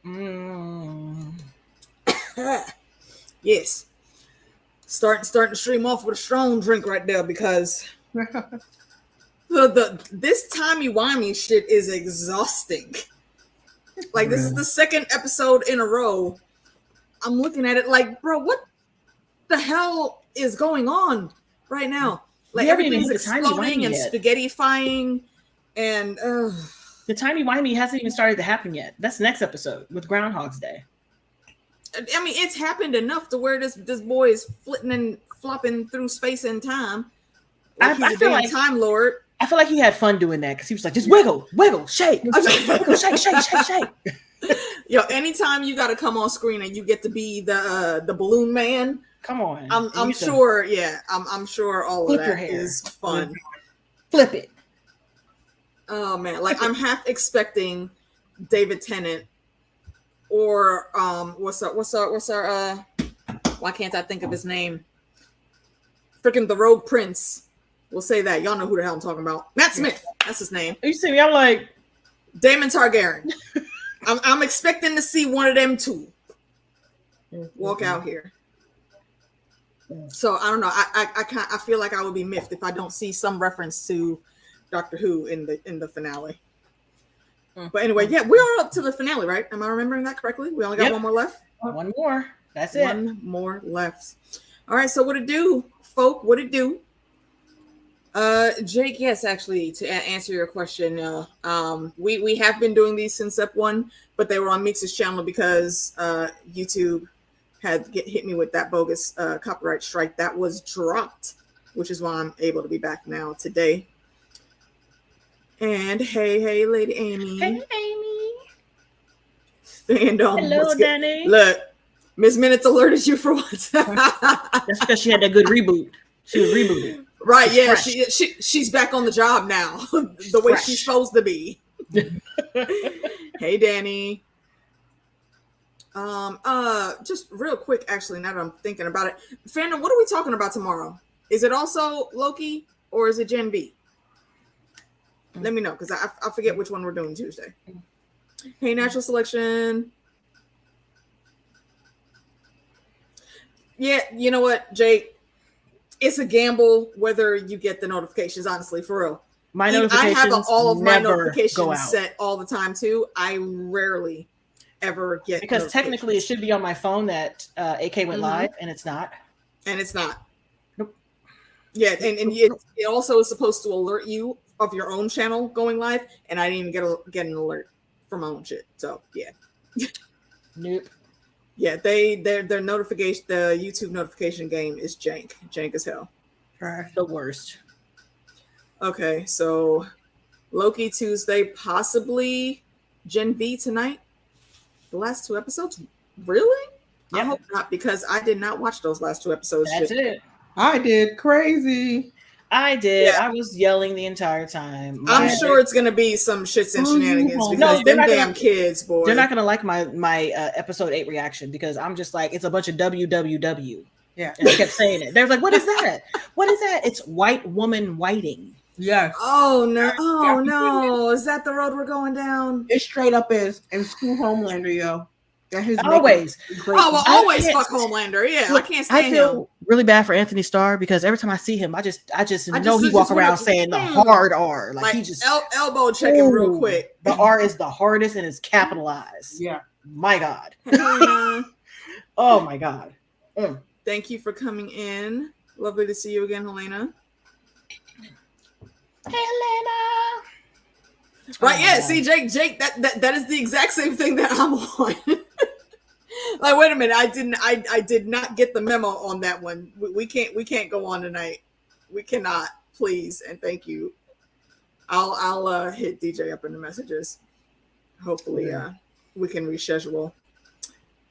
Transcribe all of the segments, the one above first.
Mm-hmm. Yes. Starting to stream off with a strong drink right there because this timey-wimey shit is exhausting. Like, this is the second episode in a row. I'm looking at it like, bro, what the hell is going on right now? Like, everything's exploding and spaghetti-fying, and the timey-wimey hasn't even started to happen yet. That's next episode with Groundhog's Day. I mean, it's happened enough to where this boy is flitting and flopping through space and time. Like he's a damn Time Lord. I feel like he had fun doing that because he was like, just wiggle, shake, wiggle, shake. Yo, anytime you got to come on screen and you get to be the balloon man, come on. I'm sure. Yeah, I'm sure all of that is fun. Flip it. Oh man, like I'm half expecting David Tennant or what's our why can't I think of his name? Freaking the Rogue Prince. We'll say that. Y'all know who the hell I'm talking about. Matt Smith. That's his name. You see me? I'm like Daemon Targaryen. I'm expecting to see one of them two walk out here. So I don't know. I feel like I would be miffed if I don't see some reference to Doctor Who in the finale. But anyway, yeah, we are up to the finale, right? Am I remembering that correctly? We only got one more left. One more. That's it. One more left. All right. So what it do, folk? What it do? Jake, yes, actually, to answer your question, we have been doing these since Ep 1, but they were on Meeks' channel because YouTube had hit me with that bogus copyright strike that was dropped, which is why I'm able to be back now today. And hey, Lady Amy. Hey, Amy. Fandom. Hello, Danny. Look, Miss Minutes alerted you for what? That's because she had that good reboot. She was rebooted. Right, yeah, she's back on the job now, the way she's supposed to be. Hey, Danny. Just real quick, actually, now that I'm thinking about it, Fandom, what are we talking about tomorrow? Is it also Loki or is it Gen V? Let me know because I forget which one we're doing Tuesday. Hey, Natural Selection. Yeah, you know what, Jake? It's a gamble whether you get the notifications, honestly, for real. My notifications I have all of my never notifications set all the time, too. I rarely ever get because technically it should be on my phone that AK went live, and it's not. And it's not. Nope. Yeah, and it also is supposed to alert you of your own channel going live, and I didn't even get an alert for my own shit. So, yeah. Nope. Yeah, their notification, the YouTube notification game is jank as hell. The worst. Okay, so Loki Tuesday, possibly Gen V tonight. The last 2 episodes, really? Yeah. I hope not because I did not watch those last 2 episodes. That's it. I did. Crazy. I did. Yeah. I was yelling the entire time. I'm sure it's gonna be some shits and shenanigans because them damn kids, boy. They're not gonna like my episode 8 reaction because I'm just like, it's a bunch of WWW. Yeah. And I kept saying it. They're like, what is that? What is that? It's white woman whiting. Yes. Oh no. Oh no. Is that the road we're going down? It straight up is. And School Homelander, yo. Always. Always fuck Homelander. Yeah, look, I can't stand him. I feel really bad for Anthony Starr because every time I see him, I just know he walk around saying the hard R. Like he just elbow checking real quick. The R is the hardest and it's capitalized. Yeah. My God. Oh my God. Thank you for coming in. Lovely to see you again, Helena. Hey, Helena. Right, yeah. See, Jake, that is the exact same thing that I'm on. Like, wait a minute, I did not get the memo on that one. We can't go on tonight. We cannot, please and thank you. I'll hit DJ up in the messages. Hopefully, we can reschedule.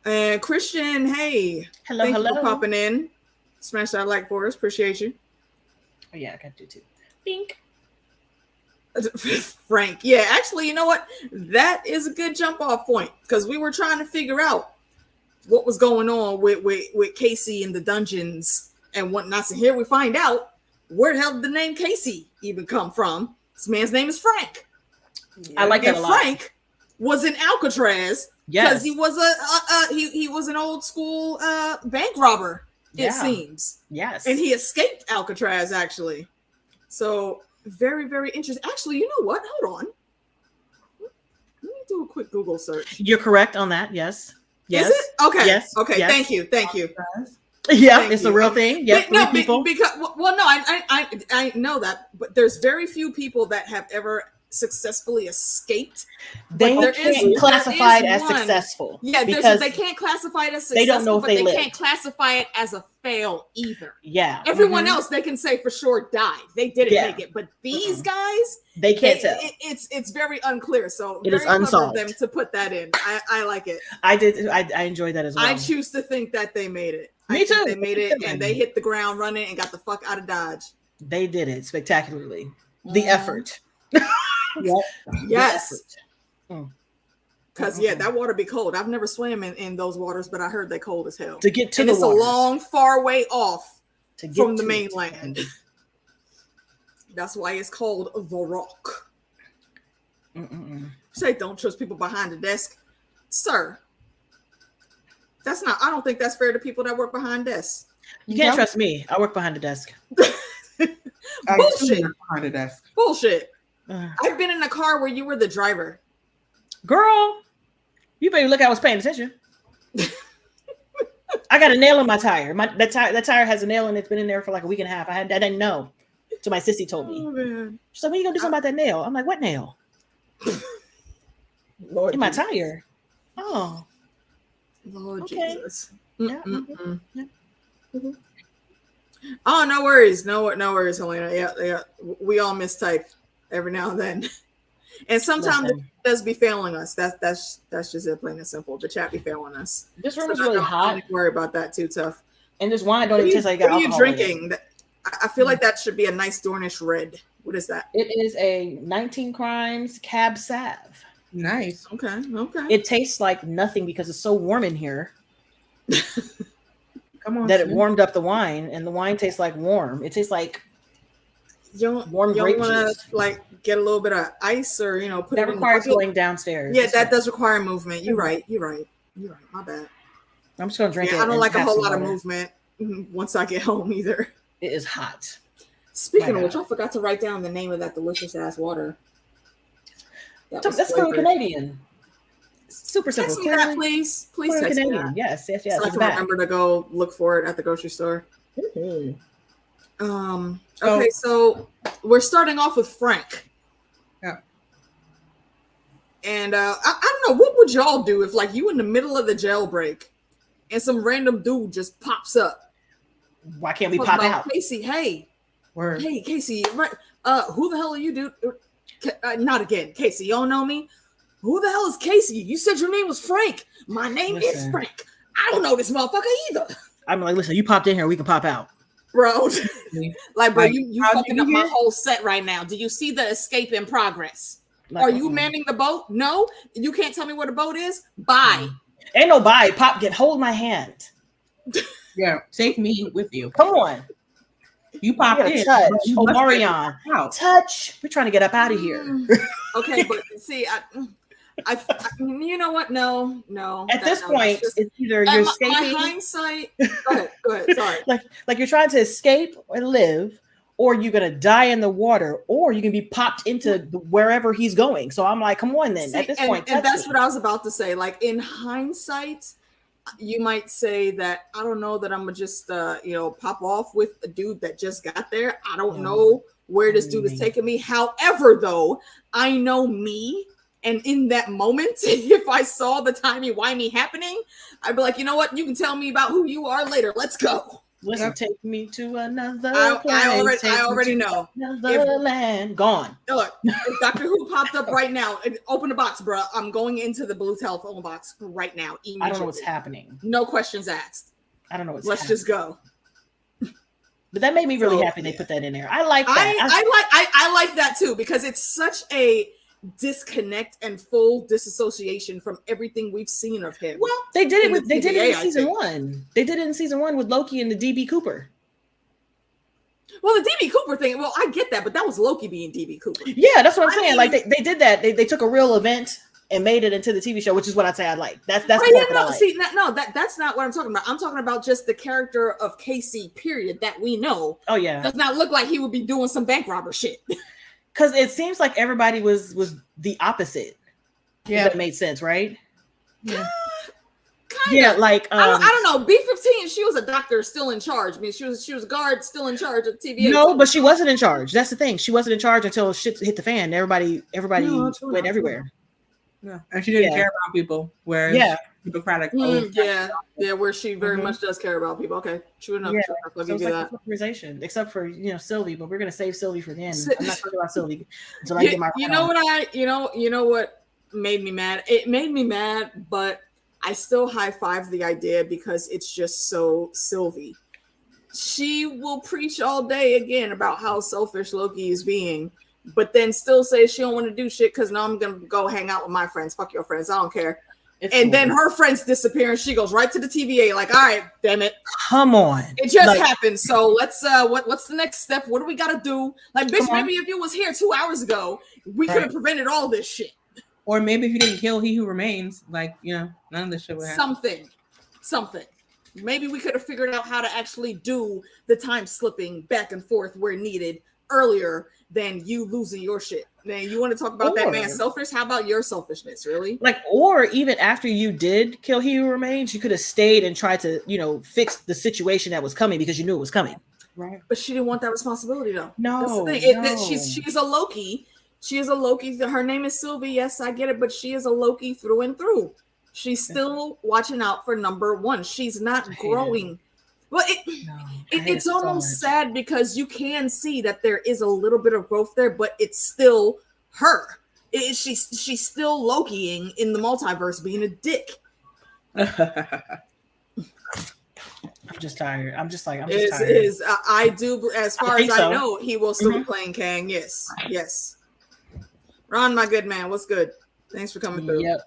And Christian, hey, hello, thank you for popping in. Smash that like for us, appreciate you. Oh yeah, I got to do too. Bink. Frank, yeah, actually, you know what? That is a good jump off point because we were trying to figure out what was going on with Casey in the dungeons and whatnot. So here we find out where the hell did the name Casey even come from. This man's name is Frank. I like that a lot. Frank was in Alcatraz because he was he was an old school bank robber. It seems. Yes. And he escaped Alcatraz actually. So very, very interesting. Actually, you know what? Hold on. Let me do a quick Google search. You're correct on that. Yes. Yes. Is it? Okay. Yes. Okay. Yes. Thank you. Thank you. Yeah, Thank it's you. a real thing. Yeah, no, people. because well, no, I know that, but there's very few people that have ever successfully escaped. They can't classify it as successful. Yeah, because they can't classify it as successful. They don't know if but they they can't classify it as a fail either. Yeah, everyone else they can say for sure died. They didn't make it, but these guys they can't tell. It's very unclear. So it is unsolved. Them to put that in. I like it. I enjoyed that as well. I choose to think that they made it. Me too. They made it and they hit the ground running and got the fuck out of Dodge. They did it spectacularly. The effort. Yes. Because that water be cold. I've never swam in those waters, but I heard they cold as hell. To get to and the it's waters. a long, far way off from the to mainland. That's why it's called the Rock. Say don't trust people behind the desk, sir. That's not. I don't think that's fair to people that work behind desks. You can't trust me. I work behind the desk. Bullshit. Behind the desk. Bullshit. I've been in a car where you were the driver. Girl, you better look. I was paying attention. I got a nail in my tire. That tire has a nail in it. It's been in there for like a week and a half. I didn't know. So my sissy told me. Oh, man. She's like, when you gonna do something about that nail? I'm like, what nail? Lord in my tire. Oh. Lord okay. Jesus. Yeah. Oh, no worries. No worries, Helena. Yeah. We all mistype every now and then. And sometimes it does be failing us. That's just it, plain and simple. The chat be failing us. This room is really hot. Don't worry about that too tough. And this wine don't even taste like alcohol. What are you drinking? I feel like that should be a nice Dornish red. What is that? It is a 19 Crimes Cab Sav. Nice. Okay. It tastes like nothing because it's so warm in here. Come on. That it warmed up the wine, and the wine tastes like warm. It tastes like warm grape juice. You want to like get a little bit of ice, or put that it requires in going downstairs. Yeah, that does require movement. You're right. My bad. I'm just gonna drink it. I don't like a whole lot of movement once I get home either. It is hot. Speaking of which, I forgot to write down the name of that delicious ass water. That's for Canadian. Super simple. Text me that, please. Please text me that. Yes. So I can remember to go look for it at the grocery store. Okay, so we're starting off with Frank. Yeah. And I don't know, what would y'all do if like you in the middle of the jailbreak and some random dude just pops up? Why can't we pop out? Casey, hey. Word. Hey, Casey, right? Who the hell are you, dude? Not again, Casey. You don't know me? Who the hell is Casey? You said your name was Frank. My name is Frank. I don't know this motherfucker either. I'm like, listen, you popped in here, we can pop out. Bro. Like, bro, you fucking up my whole set right now. Do you see the escape in progress? Like, are you manning the boat? No? You can't tell me where the boat is? Bye. Ain't no bye. Hold my hand. Yeah, take me with you. Come on. You popped in. Touch. Marion. Touch. We're trying to get up out of here. Okay, but see, I you know what? No. At this point, it's either you're escaping. My hindsight. Go ahead. Sorry. like you're trying to escape or live, or you're gonna die in the water, or you can be popped into wherever he's going. So I'm like, come on, then. See, at this point, and that's what I was about to say. Like in hindsight, you might say that I don't know that I'm gonna just pop off with a dude that just got there. I don't know where this dude is taking me. However, though, I know me. And in that moment, if I saw the timey wimey happening, I'd be like, you know what? You can tell me about who you are later. Let's go. Listen, take me to another place. I already know. Another land. Gone. Look, if Doctor Who popped up right now, open the box, bro. I'm going into the blue telephone box right now. I don't know what's happening. No questions asked. I don't know what's happening. Let's just go. But that made me really happy they put that in there. I like that. I like that too, because it's such a disconnect and full disassociation from everything we've seen of him. Well, they did it in season 1. They did it in season 1 with Loki and the DB Cooper. Well, the DB Cooper thing, well, I get that, but that was Loki being DB Cooper. Yeah, that's what I'm saying. Mean, like they did that. They took a real event and made it into the TV show, which is what I'd say I like. That's right, the part that I like. See, that's not what I'm talking about. I'm talking about just the character of Casey, period, that we know. Oh yeah, does not look like he would be doing some bank robber shit. Because it seems like everybody was the opposite. Yeah, that made sense, right? Yeah. Yeah, like I don't know. B-15, she was a doctor still in charge. I mean, she was a guard still in charge of TVA. No, but she wasn't in charge. That's the thing. She wasn't in charge until shit hit the fan. Everybody went everywhere. Yeah, and she didn't care about people. Whereas Hippocratic. Where she very much does care about people. Okay, true enough. Yeah. So it's like that. Except for Sylvie, but we're gonna save Sylvie for the end. I'm not talking about Sylvie until I get my. You know what made me mad? It made me mad, but I still high-five the idea because it's just so Sylvie. She will preach all day again about how selfish Loki is being, but then still say she don't want to do shit because now I'm gonna go hang out with my friends. Fuck your friends, I don't care. Then her friends disappear and she goes right to the TVA like, all right, damn it. Come on. It just happened. So let's what's the next step? What do we gotta do? Like, bitch, maybe if you was here 2 hours ago, we could have prevented all this shit. Or maybe if you didn't kill He Who Remains, like, none of this shit would happen. Something. Maybe we could have figured out how to actually do the time slipping back and forth where needed earlier than you losing your shit. Man, you want to talk about that man selfish? How about your selfishness, really? Like, or even after you did kill He Who Remains, you could have stayed and tried to, fix the situation that was coming because you knew it was coming. Right. But she didn't want that responsibility, though. No. That's the thing. She's a Loki. She is a Loki. Her name is Sylvie. Yes, I get it. But she is a Loki through and through. She's still watching out for number one. She's not growing. Well, it's almost sad because you can see that there is a little bit of growth there, but it's still her. She's still Lokiing in the multiverse, being a dick. I'm just tired. I'm just tired. I do, as far as I know, he will still be playing Kang. Yes. Ron, my good man, what's good? Thanks for coming through. Yep.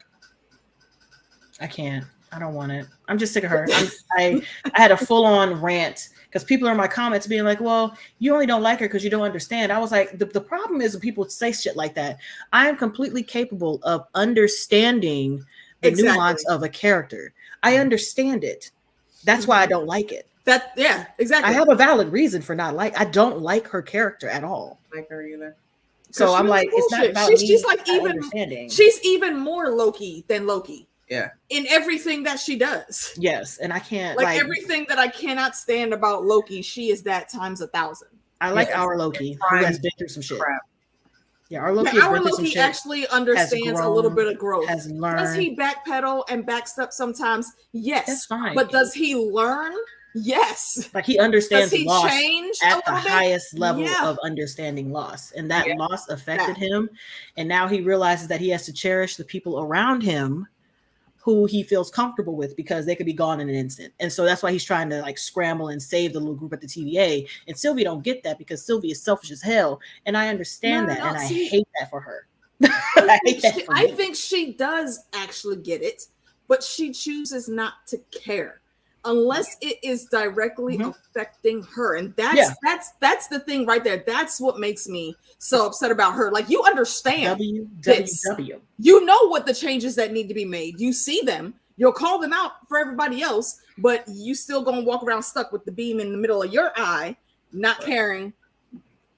I can't. I don't want it. I'm just sick of her. I had a full-on rant because people are in my comments being like, well, you only don't like her because you don't understand. I was like, the problem is when people say shit like that. I am completely capable of understanding the nuance of a character. I understand it. That's why I don't like it. Exactly. I have a valid reason for not I don't like her character at all. Like her either. So I'm like, it's not about me. She's even more Loki than Loki. Yeah. In everything that she does. Yes. And I can't like everything that I cannot stand about Loki, she is that times 1,000. I like our Loki who has been through some shit. Yeah, our Loki actually understands a little bit of growth. Has learned. Does he backpedal and backstep sometimes? Yes. That's fine. But does he learn? Yes. Like he understands loss at the bit? highest level of understanding loss. And that loss affected him. And now he realizes that he has to cherish the people around him who he feels comfortable with because they could be gone in an instant. And so that's why he's trying to like scramble and save the little group at the TVA. And Sylvie don't get that because Sylvie is selfish as hell. And I understand that. And I hate that for her. I think she does actually get it, but she chooses not to care unless it is directly affecting her. And that's the thing right there. That's what makes me so upset about her. Like, you understand WWW. You know what the changes that need to be made. You see them. You'll call them out for everybody else, but you still gonna walk around stuck with the beam in the middle of your eye, not caring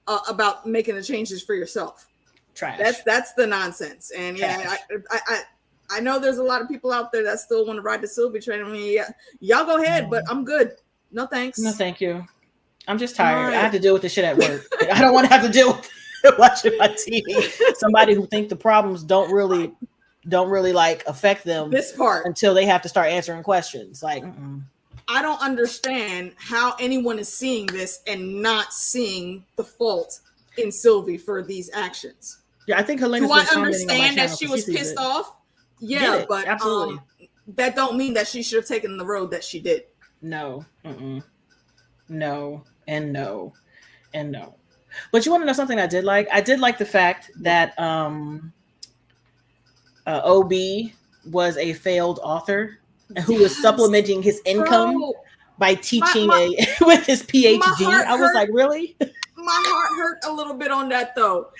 about making the changes for yourself. Trash. That's the nonsense. And I know there's a lot of people out there that still want to ride the Sylvie train. I mean, y'all go ahead, but I'm good. No thanks. No, thank you. I'm just tired. I have to deal with this shit at work. I don't want to have to deal with watching my TV. Somebody who think the problems don't really like affect them this part until they have to start answering questions. Like, I don't understand how anyone is seeing this and not seeing the fault in Sylvie for these actions. Yeah, I think Helena's do I understand that she was pissed off? Yeah, but absolutely. That don't mean that she should have taken the road that she did. No. No, and no, and no. But you want to know something I did like? I did like the fact that OB was a failed author who was supplementing his income by teaching with his PhD. I was like, really? My heart hurt a little bit on that though.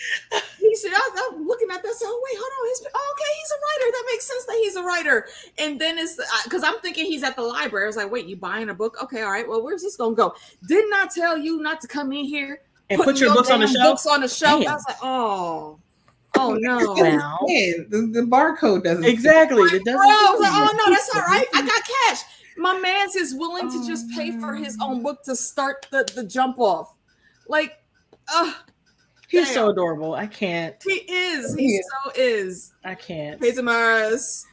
He said, I was looking at that, so wait, hold on. Okay, he's a writer. That makes sense that he's a writer. And then it's because I'm thinking he's at the library. I was like, wait, you buying a book? Okay, all right. Well, where's this gonna go? Didn't I tell you not to come in here and put your books on the shelf? Damn. I was like, oh no. Wow. The barcode doesn't exactly. It doesn't. I was like, oh no, that's all right. I got cash. My man's is willing to just pay for his own book to start the jump off. Like, he's so adorable. I can't. He is. He so is. I can't. Hey, Tamaris.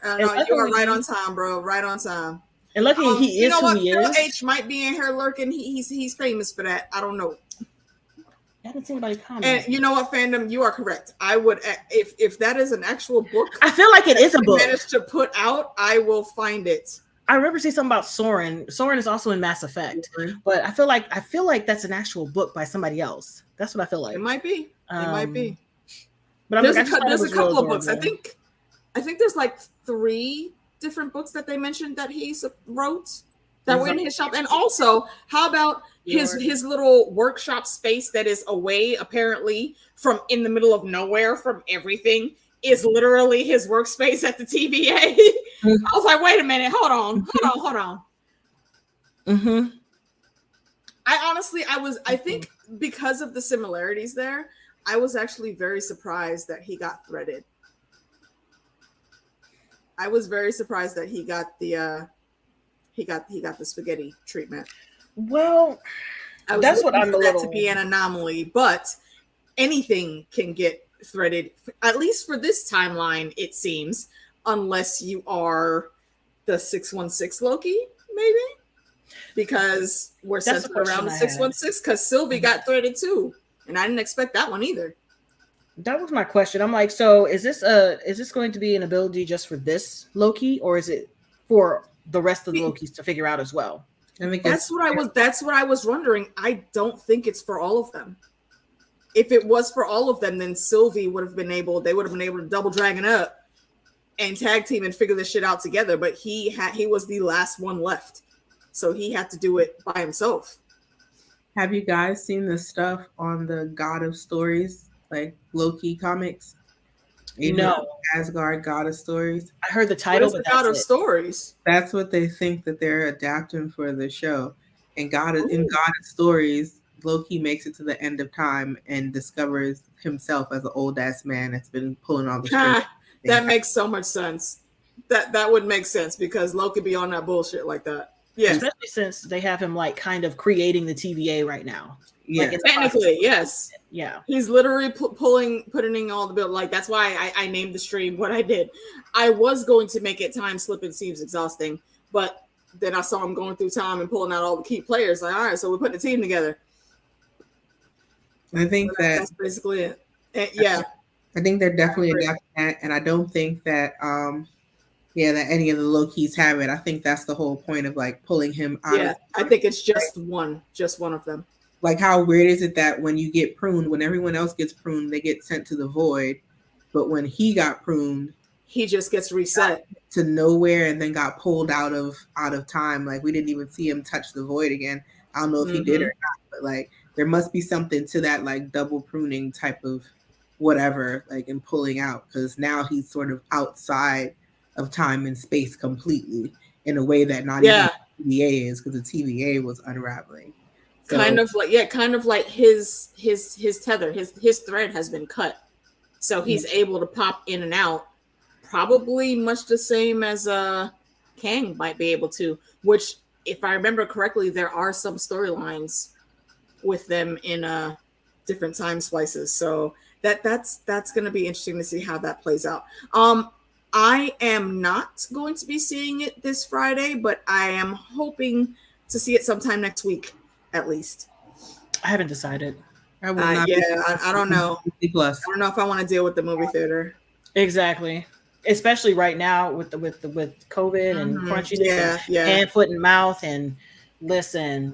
You are right on time, bro. Right on time. And luckily, he is who he is. H might be in here lurking. He's famous for that. I don't know. I haven't seen anybody comment. And you know what, fandom? You are correct. I would, if that is an actual book. I feel like it is a book. Managed to put out, I will find it. I remember seeing something about Soren. Soren is also in Mass Effect, but I feel like that's an actual book by somebody else. That's what I feel like. It might be. It might be. But there's a couple of books. I think there's like 3 different books that they mentioned that he wrote that were in his shop. And also, how about his little workshop space that is away apparently from in the middle of nowhere from everything is literally his workspace at the TVA. I was like, wait a minute, hold on. Mm-hmm. I think because of the similarities there, I was actually very surprised that he got threaded. I was very surprised that he got the spaghetti treatment. Well, that's what I'm a little to be an anomaly, but anything can get threaded, at least for this timeline, it seems, unless you are the 616 Loki, maybe, because we're centered around the 616 because Sylvie got threaded too, and I didn't expect that one either. That was my question. I'm like, so is this going to be an ability just for this Loki, or is it for the rest of the Lokis to figure out as well? I think that's what I was wondering. I don't think it's for all of them. If it was for all of them, then Sylvie would have been able to double dragon up and tag team and figure this shit out together. But he was the last one left, so he had to do it by himself. Have you guys seen the stuff on the God of Stories, like Loki comics? No. Asgard God of Stories. I heard the title, but God of Stories. That's what they think that they're adapting for the show. And God of Stories, Loki makes it to the end of time and discovers himself as an old ass man that's been pulling all the strings. That makes so much sense. That would make sense because Loki be on that bullshit like that. Yeah, especially since they have him like kind of creating the TVA right now. Yeah, like technically, yes. Yeah, he's literally putting all the build. Like that's why I named the stream what I did. I was going to make it time slipping seems exhausting, but then I saw him going through time and pulling out all the key players. Like, all right, so we're putting a team together. I think that's basically it. And, yeah, I think they're definitely adapting that, and I don't think that that any of the Lokis have it. I think that's the whole point of like pulling him out. Yeah, I think it's just one of them. Like how weird is it that when you get pruned, when everyone else gets pruned, they get sent to the void, but when he got pruned, he just gets reset to nowhere and then got pulled out of time. Like we didn't even see him touch the void again. I don't know if he did or not, but like there must be something to that like double pruning type of whatever, like in pulling out, because now he's sort of outside of time and space completely in a way that not even the TVA is, because the TVA was unraveling. So, kind of like his tether, his thread has been cut, so he's able to pop in and out, probably much the same as Kang might be able to. Which, if I remember correctly, there are some storylines with them in different time slices. So that's going to be interesting to see how that plays out. I am not going to be seeing it this Friday, but I am hoping to see it sometime next week, at least. I haven't decided. I don't know. I don't know if I want to deal with the movie theater. Exactly, especially right now with COVID and crunchiness, hand, foot, and mouth. And listen,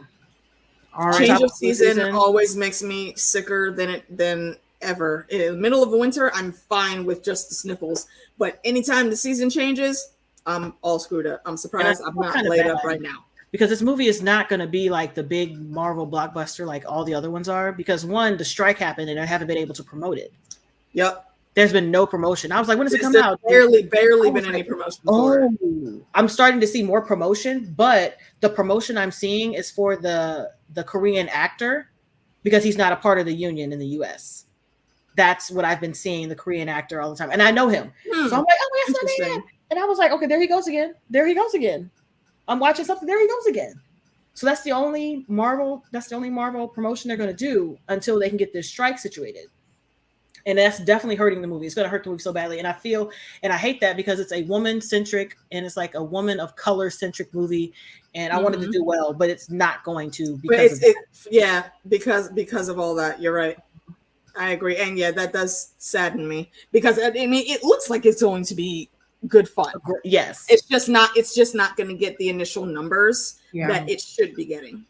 change of season always makes me sicker than ever. In the middle of winter, I'm fine with just the sniffles, but anytime the season changes, I'm all screwed up. I'm surprised I'm not laid up right now. because this movie is not going to be like the big Marvel blockbuster like all the other ones are, because one, the strike happened and I haven't been able to promote it. Yep. There's been no promotion. I was like, when does it come There's out? Barely been any promotion for it. I'm starting to see more promotion, but the promotion I'm seeing is for the Korean actor, because he's not a part of the union in the US. That's what I've been seeing, the Korean actor all the time. And I know him. So I'm like, oh, that's my man. And I was like, okay, there he goes again. There he goes again. I'm watching something. There he goes again. So that's the only Marvel promotion they're going to do until they can get this strike situated. And that's definitely hurting the movie. It's going to hurt the movie so badly. And I hate that, because it's a woman-centric and it's like a woman of color-centric movie. And I wanted to do well, but it's not going to, because because of all that. You're right. I agree. And yeah, that does sadden me, because I mean, it looks like it's going to be good fun. Yes. It's just not going to get the initial numbers that it should be getting.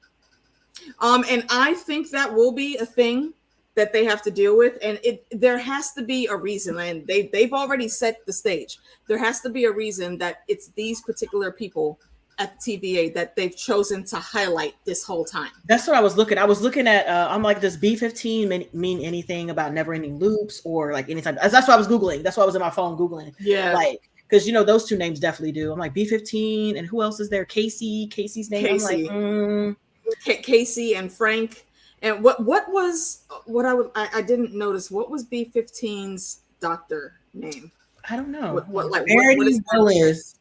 And I think that will be a thing that they have to deal with, and there has to be a reason, and they've already set the stage. There has to be a reason that it's these particular people at the TVA that they've chosen to highlight this whole time. That's what I was looking. I was looking at. I'm like, does B15 mean anything about never-ending loops, or like anytime? That's what I was googling. That's why I was in my phone googling. Yeah, like, because those two names definitely do. I'm like, B15, and who else is there? Casey's name. Casey. I'm like, Casey and Frank. And I didn't notice, what was B15's doctor name? I don't know. What Verity Willis.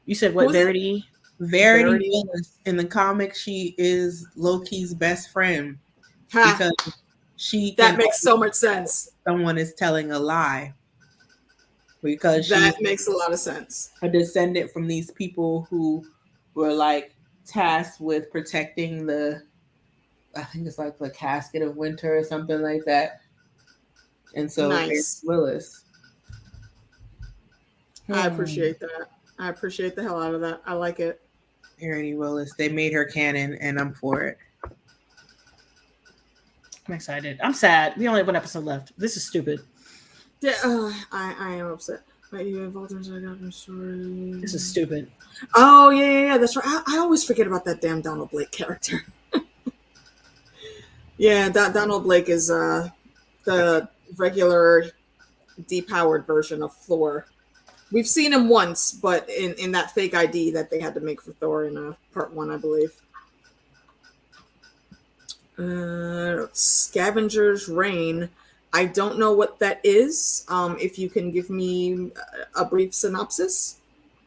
You said what? Verity Willis. In the comics, she is Loki's best friend, because that makes so much sense. Someone is telling a lie, because that makes a lot of sense. A descendant from these people who were like tasked with protecting I think it's like the casket of winter or something like that. And so nice. Willis. I appreciate that. I appreciate the hell out of that. I like it. Verity Willis. They made her canon, and I'm for it. I'm excited. I'm sad. We only have one episode left. This is stupid. Yeah, I am upset. But you involved in the story. This is stupid. Oh yeah. That's right. I always forget about that damn Donald Blake character. Yeah, Donald Blake is the regular depowered version of Thor. We've seen him once, but in that fake ID that they had to make for Thor in part 1, I believe. Scavenger's Reign. I don't know what that is. If you can give me a brief synopsis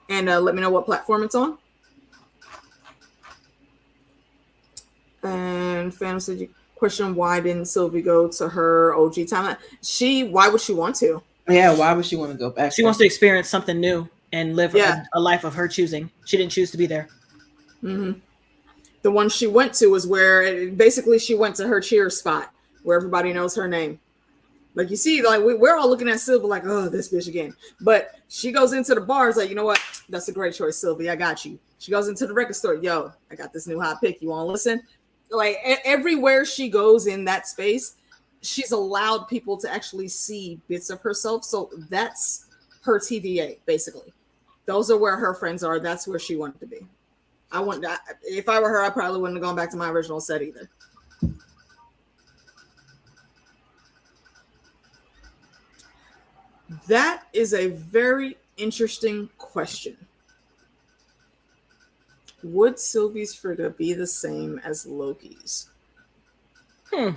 and let me know what platform it's on. And Fantasy question: why didn't Sylvie go to her OG timeline? Why would she want to? Yeah, why would she want to go back? She wants to experience something new and live a life of her choosing. She didn't choose to be there. Mm-hmm. The one she went to was where basically she went to her cheer spot where everybody knows her name. Like, you see, like we're all looking at Sylvie like, oh, this bitch again. But she goes into the bar, it's like, you know what? That's a great choice, Sylvie. I got you. She goes into the record store. Yo, I got this new hot pick. You want to listen? Like, everywhere she goes in that space, she's allowed people to actually see bits of herself. So that's her TVA, basically. Those are where her friends are. That's where she wanted to be. If I were her, I probably wouldn't have gone back to my original set either. That is a very interesting question. Would Sylvie's Frigga be the same as Loki's? I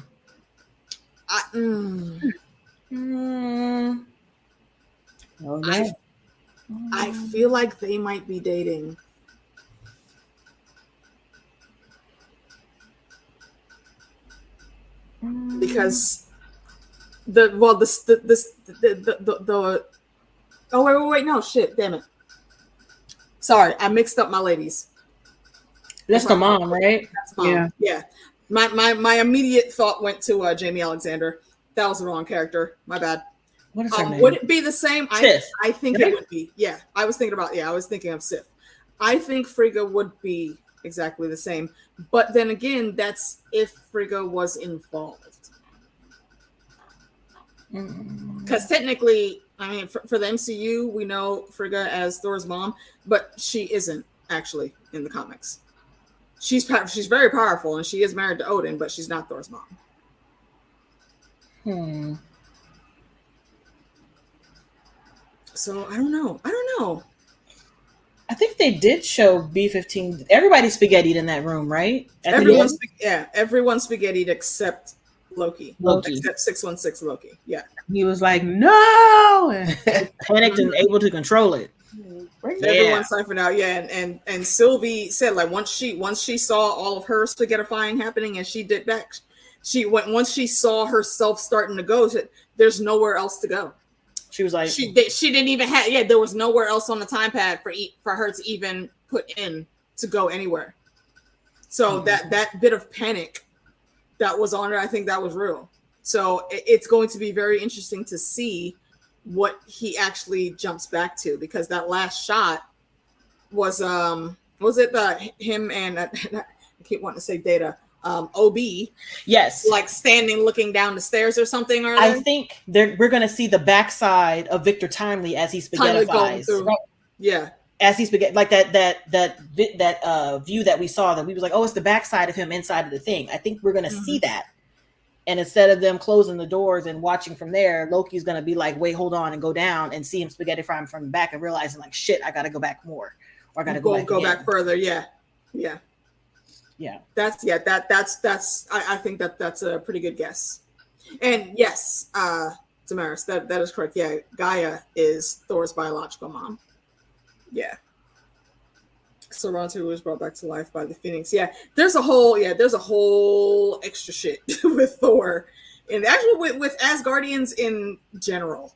feel like they might be dating. Because wait, no, shit, damn it. Sorry, I mixed up my ladies. That's the mom, right? That's mom. Yeah. My immediate thought went to Jamie Alexander. That was the wrong character. My bad. What is her name? Would it be the same? Sif. I think it would be. Yeah, I was thinking of Sif. I think Frigga would be exactly the same. But then again, that's if Frigga was involved. Because technically, I mean, for the MCU, we know Frigga as Thor's mom, but she isn't actually in the comics. she's very powerful, and she is married to Odin, but she's not Thor's mom. So I don't know. I think they did show B-15. Everybody's spaghettied in that room, right? Everyone's spaghettied except Loki. Except 616 Loki. Yeah. He was like, no, panicked and able to control it. Everyone siphoned out. Yeah, and Sylvie said, like, once she saw all of her spaghettifying happening, and she did that, once she saw herself starting to go, there's nowhere else to go. She was like, she didn't even have, there was nowhere else on the time pad for her to even put in to go anywhere. So that bit of panic that was on her, I think that was real. So it's going to be very interesting to see what he actually jumps back to, because that last shot was it him and I keep wanting to say Data. OB, yes, like standing looking down the stairs or something. Or I think we're going to see the backside of Victor Timely as he spaghettifies. Yeah, as he spaghetti, like that view that we saw, that we was like, oh, it's the backside of him inside of the thing. I think we're going to see that, and instead of them closing the doors and watching from there, Loki's going to be like, wait, hold on, and go down and see him spaghettify from the back and realizing like, shit, I got to go back more, or I got to go back further. Yeah. That's I think that's a pretty good guess. And yes, Damaris, that is correct. Yeah, Gaia is Thor's biological mom. Yeah. Sarantu was brought back to life by the Phoenix. Yeah, there's a whole extra shit with Thor, and actually with Asgardians in general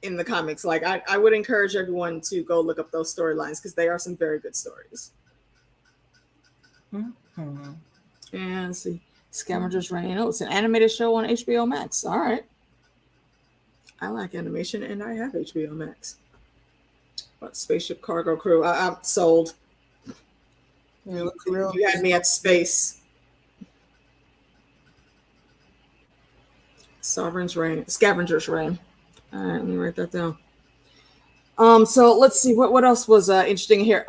in the comics. Like I would encourage everyone to go look up those storylines, because they are some very good stories. And let's see, Scavengers Reign. Oh, it's an animated show on HBO Max. All right. I like animation, and I have HBO Max. But Spaceship Cargo Crew. I'm sold. You had me at space. Scavengers Reign. All right, let me write that down. So let's see what else was interesting here.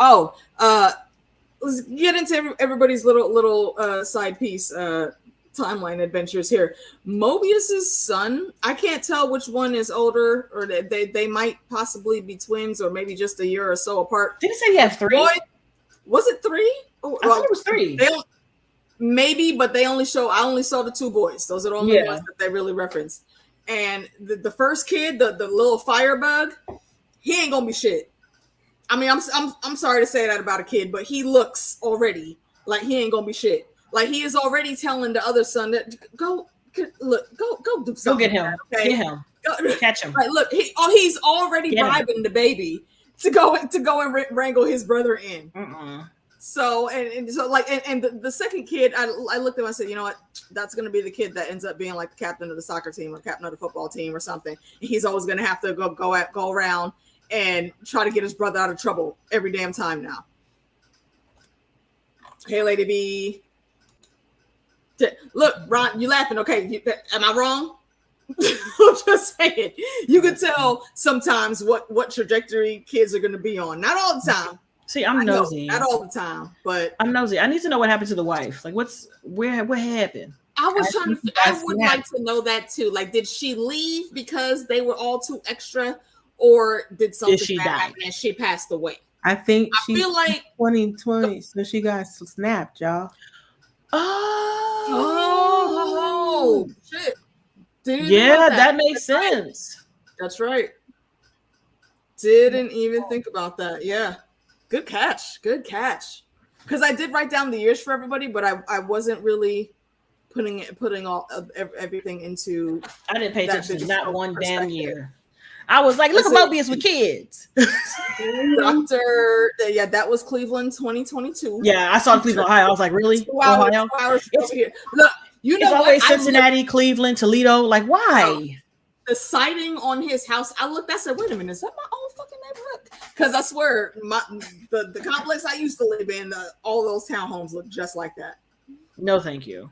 Let's get into everybody's little side piece timeline adventures here. Mobius's son, I can't tell which one is older, or they might possibly be twins, or maybe just a year or so apart. Did he say he had 3? Was it 3? Oh, I thought it was 3. Maybe, but I only saw the 2 boys. Those are the only ones that they really referenced. And the first kid, the little firebug, he ain't gonna be shit. I mean, I'm sorry to say that about a kid, but he looks already like he ain't gonna be shit. Like, he is already telling the other son that go do something. Go get him. Okay? Get him. Catch him. Like, look, he's already bribing the baby to go and wrangle his brother in. So the second kid, I looked at him and I said, you know what, that's going to be the kid that ends up being like the captain of the soccer team or captain of the football team or something. He's always going to have to go around and try to get his brother out of trouble every damn time now. Hey, Lady B. Look, Ron, you laughing? Okay, am I wrong? I'm just saying. You can tell sometimes what trajectory kids are going to be on. Not all the time. See, I'm nosy. Not all the time, but I'm nosy. I need to know what happened to the wife. Like, what happened? I would like to know that too. Like, did she leave because they were all too extra, or did something bad happen and she passed away? I think I feel like 2020, so she got snapped, y'all. Oh, shit. Yeah, that makes sense. That's right. Didn't even think about that. Yeah. Good catch. Because I did write down the years for everybody, but I wasn't really putting all of everything into. I didn't pay attention to not one damn year. I was like, look at Mobius with kids. Yeah, that was Cleveland 2022. Yeah, I saw Cleveland, Ohio. I was like, really? 2 hours, Ohio? 2 hours here. Look, you know, it's always Cincinnati, Cleveland, Toledo. Like, why? The sighting on his house, I said, wait a minute, is that my old fucking neighborhood? Because I swear, the complex I used to live in, all those townhomes look just like that. No, thank you.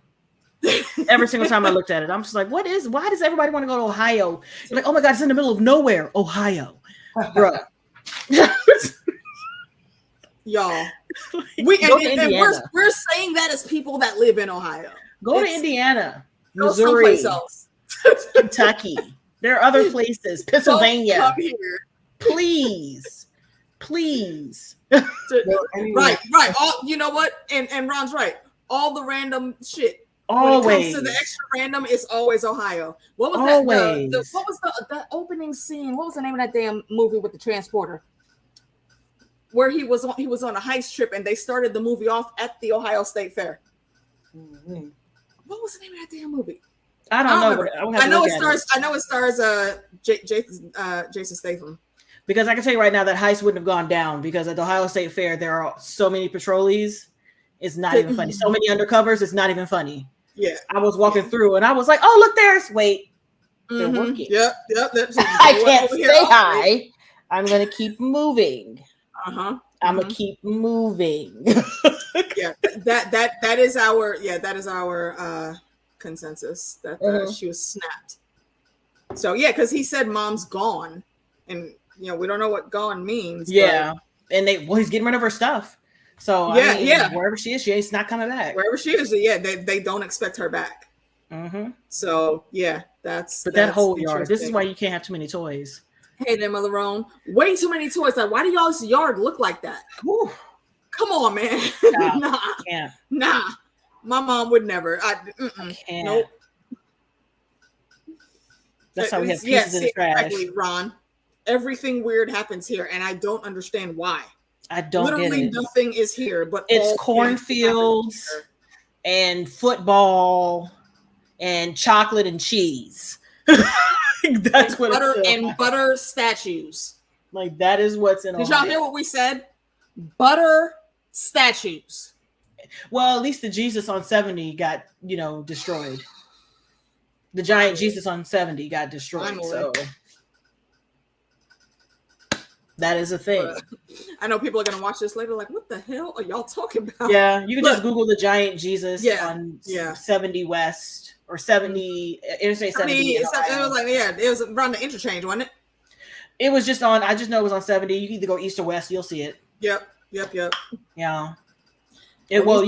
Every single time I looked at it, I'm just like, why does everybody want to go to Ohio? You're like, oh my God, it's in the middle of nowhere, Ohio. Bro. y'all. Go to Indiana. We're saying that as people that live in Ohio. Go to Indiana, Go Missouri, someplace else. Kentucky. There are other places. Pennsylvania. Don't come here. Please. Right. All, you know what? And Ron's right. All the random shit. Always. When it comes to the extra random, it's always Ohio. What was that? What was the opening scene? What was the name of that damn movie with the transporter? Where he was on a heist trip and they started the movie off at the Ohio State Fair. Mm-hmm. What was the name of that damn movie? I don't know. I know it stars Jason Statham. Because I can tell you right now that heist wouldn't have gone down because at the Ohio State Fair there are so many patrollees. It's not even funny. So many undercovers. It's not even funny. Yeah, I was walking through and I was like, "Oh, look, there's wait, they're working." Yep. I can't say hi. I'm gonna keep moving. I'm gonna keep moving. Yeah, that is our consensus that she was snapped. So yeah, because he said mom's gone, and we don't know what gone means. Yeah, and he's getting rid of her stuff. So wherever she is, she's not coming back. Wherever she is, they don't expect her back. So yeah, that's that whole yard. This is why you can't have too many toys. Hey there, Mother Roan. Way too many toys. Like, why do y'all's yard look like that? Whew. Come on, man. Nah. My mom would never. I can't. Nope. That's how we have pieces in the trash. Exactly, Ron. Everything weird happens here, and I don't understand why. I don't Literally get it. Nothing is here, but it's cornfields and football and chocolate and cheese. That's what butter it's and butter statues. Like that is what's in. Did y'all hear what we said? Butter statues. Well, at least the Jesus on 70 got destroyed. The giant Jesus on 70 got destroyed. So that is a thing. I know people are going to watch this later like, what the hell are y'all talking about? Yeah, you can just Google the giant Jesus on 70 West or 70 Interstate 70. It was like, it was around the interchange, wasn't it? It was just on, I just know it was on 70. You can either go east or west, you'll see it. Yep. Yeah. You would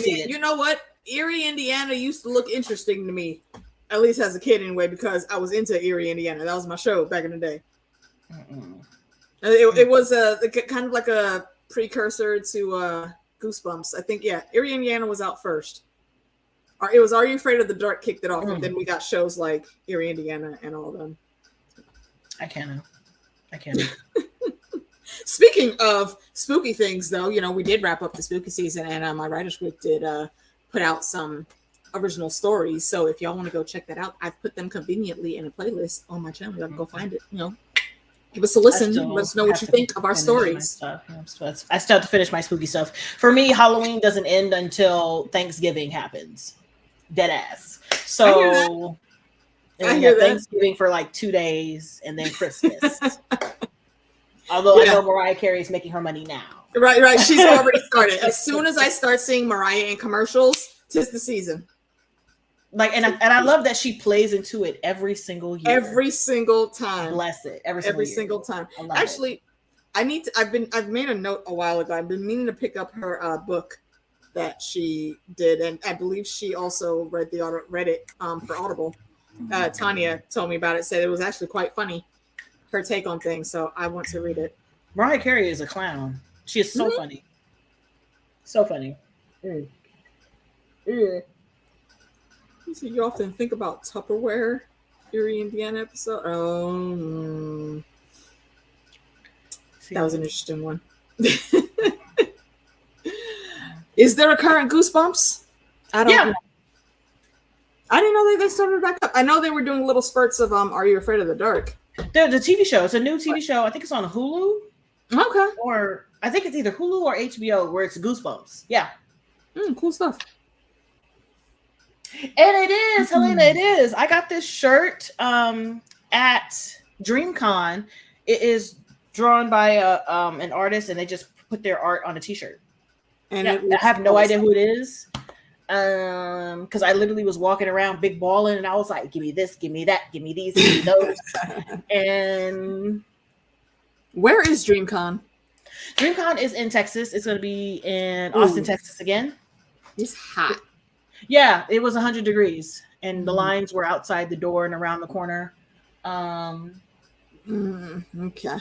see it. You know what? Erie, Indiana used to look interesting to me, at least as a kid anyway, because I was into Erie, Indiana. That was my show back in the day. It was kind of like a precursor to Goosebumps. I think, Erie, Indiana was out first. It was Are You Afraid of the Dark kicked it off, and then we got shows like Erie, Indiana, and all of them. I can't. Speaking of spooky things, though, we did wrap up the spooky season, and my writer's group did put out some original stories. So if y'all want to go check that out, I've put them conveniently in a playlist on my channel. Y'all can go find it. Give us a listen. Let us know what you think of our stories. I still have to finish my spooky stuff. For me, Halloween doesn't end until Thanksgiving happens. Dead ass. So I hear Thanksgiving for like 2 days and then Christmas. Although I know Mariah Carey is making her money now. Right. She's already started. As soon as I start seeing Mariah in commercials, 'tis the season. Like, and I love that she plays into it every single year. Every single time. Bless it. Every single time. Actually, I've made a note a while ago. I've been meaning to pick up her book that she did, and I believe she also read it for Audible. Tanya told me about it, said it was actually quite funny, her take on things, so I want to read it. Mariah Carey is a clown. She is so funny. So funny. So you often think about Tupperware, Erie, Indiana episode. That was an interesting one. Is there a current Goosebumps? I don't know. I didn't know they started back up. I know they were doing little spurts of Are You Afraid of the Dark? The TV show. It's a new TV show. I think it's on Hulu. Okay. Or I think it's either Hulu or HBO where it's Goosebumps. Yeah. Cool stuff. And it is, Helena, it is. I got this shirt at DreamCon. It is drawn by an artist, and they just put their art on a t-shirt. And I have no idea who it is. Because I literally was walking around big balling, and I was like, give me this, give me that, give me these, give me those. And where is DreamCon? DreamCon is in Texas. It's going to be in Austin, Texas again. It's hot. Yeah, it was 100 degrees, and the lines were outside the door and around the corner. Okay.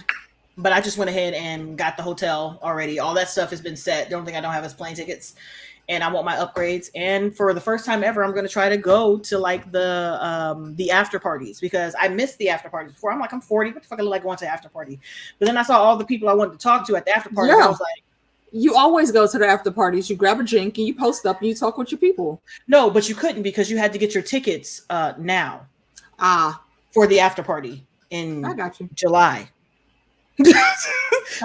But I just went ahead and got the hotel already. All that stuff has been set. The only thing I don't have is plane tickets, and I want my upgrades. And for the first time ever, I'm going to try to go to like the after parties, because I missed the after parties before. I'm like, I'm 40. What the fuck I look like going to the after party? But then I saw all the people I wanted to talk to at the after party. Yeah. And I was like, you always go to the after parties. You grab a drink and you post up and you talk with your people. no, but you couldn't, because you had to get your tickets now for the after party in I got you. July. Okay.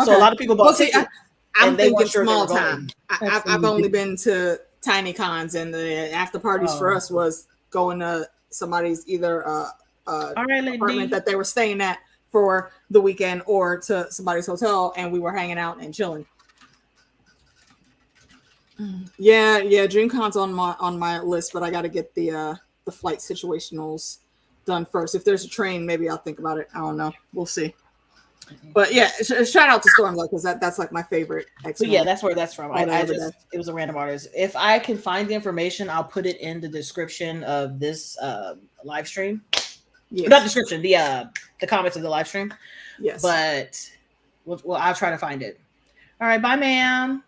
So a lot of people bought tickets. I'm thinking sure small time. I've only been to tiny cons, and the after parties for us was going to somebody's either apartment that they were staying at for the weekend, or to somebody's hotel, and we were hanging out and chilling. Yeah, DreamCon's on my list, but I got to get the flight situationals done first. If there's a train, maybe I'll think about it. I don't know. We'll see. But yeah, shout out to Storm though, because that's like my favorite. But yeah, that's where that's from. It was a random artist. If I can find the information, I'll put it in the description of this live stream. Yes. Not description, the comments of the live stream. Yes. But well, I'll try to find it. All right, bye, ma'am.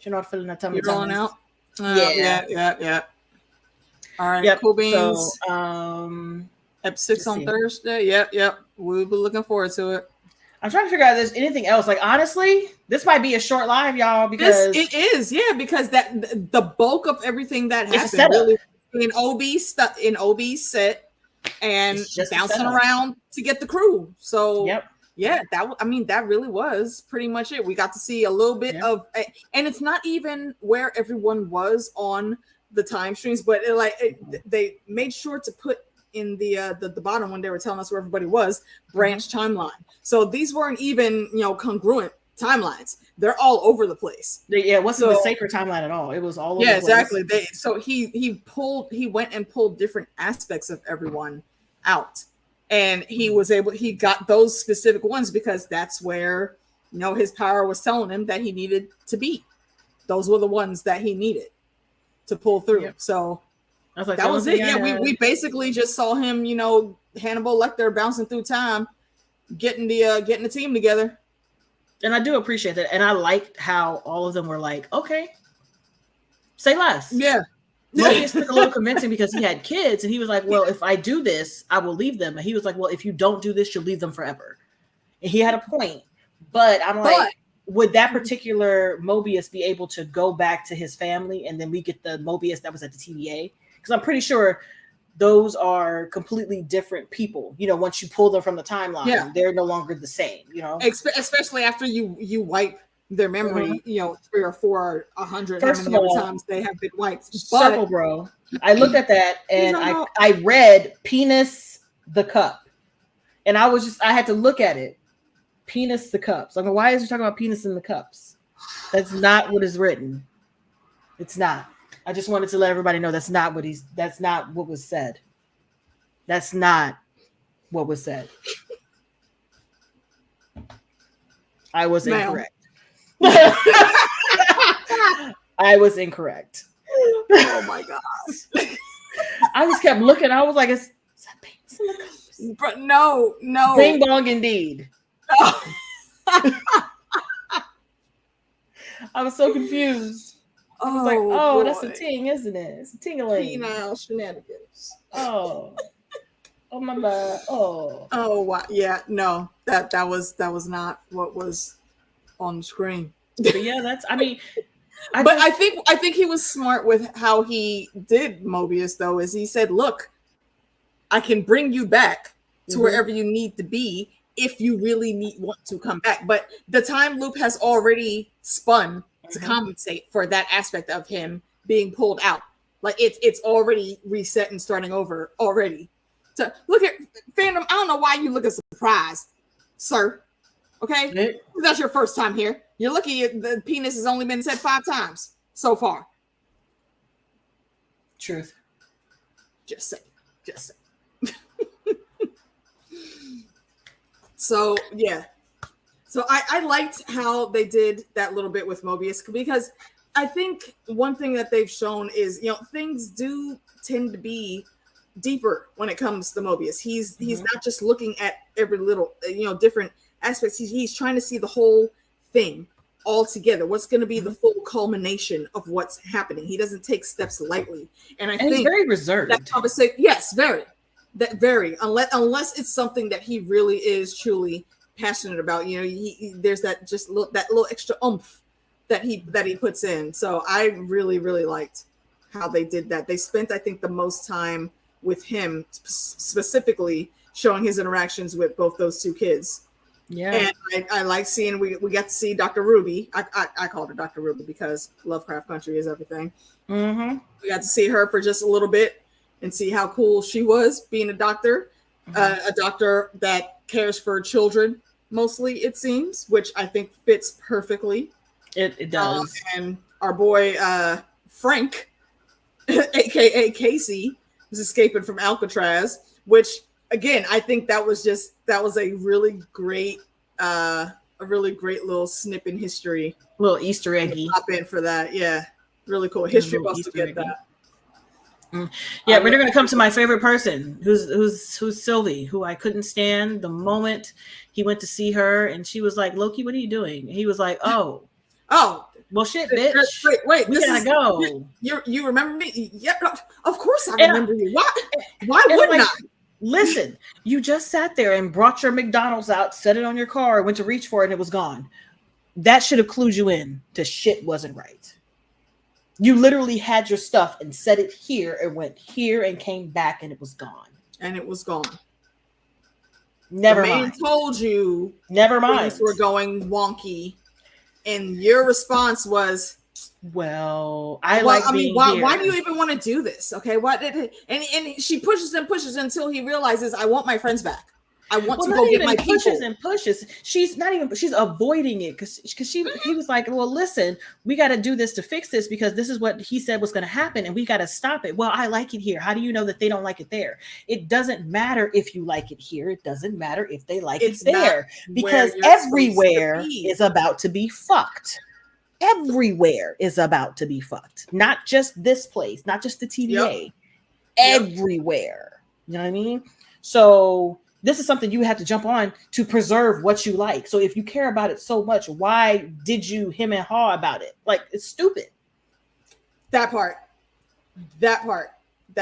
You're not feeling that tummy. You're rolling out. Yeah. All right. Yep. Cool beans. So, Ep 6 on Thursday. Yep. We'll be looking forward to it. I'm trying to figure out if there's anything else. Like, honestly, this might be a short live, y'all, because it is, because that the bulk of everything that happened really in OB's set and bouncing around to get the crew. So that really was pretty much it. We got to see a little bit of, and it's not even where everyone was on the time streams, but they made sure to put in the bottom when they were telling us where everybody was, branch timeline. So these weren't even congruent timelines. They're all over the place. It wasn't the sacred timeline at all. It was all over the place. Exactly. He went and pulled different aspects of everyone out, and he got those specific ones because that's where his power was telling him that he needed to be. Those were the ones that he needed to pull through. So that was it. Yeah, we basically just saw him, Hannibal Lecter bouncing through time, getting the team together. And I do appreciate that. And I liked how all of them were like, okay, say less. Yeah. Mobius took a little convincing because he had kids, and he was like, well, if I do this, I will leave them. And he was like, well, if you don't do this, you'll leave them forever. And he had a point. But I'm like, would that particular Mobius be able to go back to his family, and then we get the Mobius that was at the TVA? Because I'm pretty sure those are completely different people. Once you pull them from the timeline, they're no longer the same. Especially after you wipe their memory. 3 or 4 or 100. First of all, times they have been wiped. Circle, bro. I looked at that and I read penis the cup, and I had to look at it. Penis the cups. Like, why is he talking about penis in the cups? That's not what is written. It's not. I just wanted to let everybody know that's not what was said. That's not what was said. I was incorrect. I was incorrect. Oh my gosh. I just kept looking. I was like, is that penis in the cups? But no. Bing bong indeed. I was so confused. I was like, that's a ting, isn't it? It's a ting-a-ling. Penile shenanigans. Oh my bad. Oh wow. Yeah, no, that was not what was on the screen. But yeah, I think he was smart with how he did Mobius though, is he said, look, I can bring you back to wherever you need to be if you really want to come back. But the time loop has already spun to compensate for that aspect of him being pulled out. Like it's already reset and starting over already. So look at Fandom. I don't know why you look surprised, sir. Okay, that's your first time here. You're lucky the penis has only been said 5 times so far. Truth. Just say. So yeah. So I liked how they did that little bit with Mobius, because I think one thing that they've shown is, things do tend to be deeper when it comes to Mobius. He's not just looking at every little, different aspects. He's trying to see the whole thing all together. What's going to be the full culmination of what's happening. He doesn't take steps lightly. And I think he's very reserved. That conversation, yes, very. Unless it's something that he really is truly passionate about, there's that little extra oomph that he puts in. So I really, really liked how they did that. They spent, I think, the most time with him, specifically showing his interactions with both those two kids. Yeah, and I like seeing we got to see Dr. Ruby. I called her Dr. Ruby because Lovecraft Country is everything. We got to see her for just a little bit and see how cool she was being a doctor, a doctor that cares for children. Mostly, it seems, which I think fits perfectly. It does. And our boy Frank, aka Casey, was escaping from Alcatraz, which again I think that was a really great little snip in history, little Easter eggy. Pop in for that, yeah, really cool. History buffs to get that. Yeah, we're gonna come to my favorite person, who's Sylvie, who I couldn't stand the moment he went to see her, and she was like, "Loki, what are you doing?" And he was like, "Oh, well, shit, bitch. Wait, we gotta go. You remember me? Yeah, of course I remember you. Why wouldn't I? Listen, you just sat there and brought your McDonald's out, set it on your car, went to reach for it, and it was gone. That should have clued you in to shit wasn't right. You literally had your stuff and set it here and went here and came back and it was gone. Never mind. The man told you. Never mind. Things were going wonky, and your response was, "Well, why do you even want to do this? Okay, and she pushes until he realizes, I want my friends back. I want to go get my people." Pushes. She's avoiding it because he was like, "Well, listen, we got to do this to fix this because this is what he said was going to happen, and we got to stop it." "Well, I like it here. How do you know that they don't like it there?" "It doesn't matter if you like it here. It doesn't matter if they like it there, because everywhere is about to be fucked. Everywhere is about to be fucked. Not just this place, not just the TVA. Everywhere. You know what I mean? So this is something you have to jump on to preserve what you like. So if you care about it so much, why did you him and haw about it? Like, it's stupid." That part. That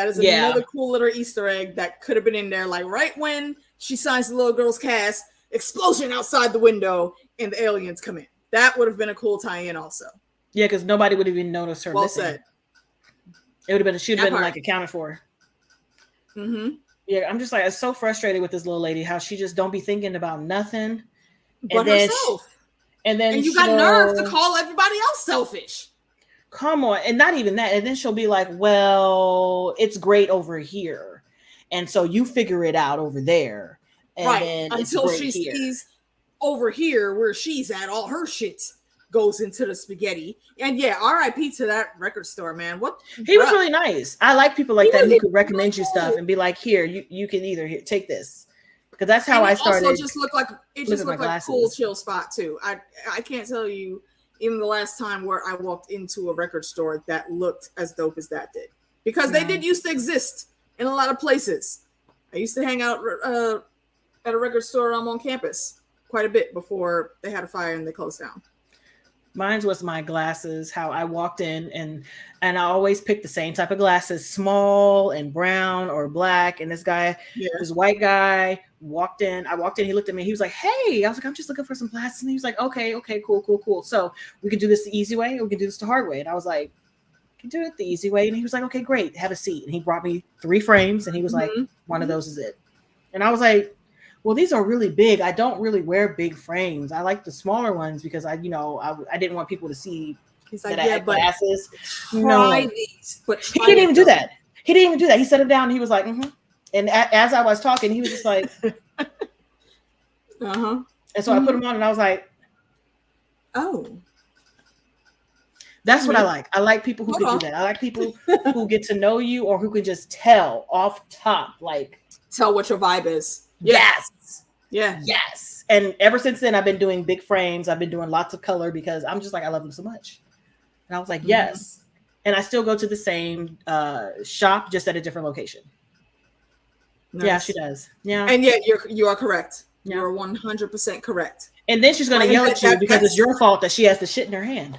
is another cool little Easter egg that could have been in there. Like right when she signs the little girl's cast, explosion outside the window and the aliens come in. That would have been a cool tie-in also. Yeah, because nobody would have even noticed her. Well said. It would have been, she'd have been like accounted for. Yeah, I'm just like, I'm so frustrated with this little lady, how she just don't be thinking about nothing. But herself. And you got nerve to call everybody else selfish. Come on. And not even that. And then she'll be like, "Well, it's great over here. And so you figure it out over there." And then until she sees over here where she's at, all her shit goes into the spaghetti. And yeah, RIP to that record store, man. He was really nice. I like people like that who could recommend you stuff and be like, "Here, you can either take this," because that's how I started. Also, just looked like a cool chill spot too. I can't tell you even the last time where I walked into a record store that looked as dope as that did, because they did used to exist in a lot of places. I used to hang out at a record store on campus quite a bit before they had a fire and they closed down. Mine was my glasses, how I walked in and I always picked the same type of glasses, small and brown or black. And this guy, this white guy walked in. He looked at me. He was like, "Hey," I was like, "I'm just looking for some glasses." And he was like, okay, cool. So we can do this the easy way or we can do this the hard way. And I was like, "I can do it the easy way." And he was like, "Okay, great. Have a seat." And he brought me 3 frames and he was like, "One of those is it." And I was like, "Well, these are really big. I don't really wear big frames. I like the smaller ones because I didn't want people to see." He's like, "Yeah, but glasses. Try these." But he didn't even do that. He set it down. And he was like, And as I was talking, he was just like, And so I put them on, and I was like, "Oh, that's what I like. I like people who can do that. I like people who get to know you or who can just tell off top, like tell what your vibe is." Yes. Yeah. Yes. And ever since then, I've been doing big frames. I've been doing lots of color because I'm just like, I love them so much. And I was like, yes. And I still go to the same shop, just at a different location. Nice. Yeah, she does. Yeah. And yet you are correct. Yeah. You're 100% correct. And then she's going to yell at you because it's your fault that she has the shit in her hand.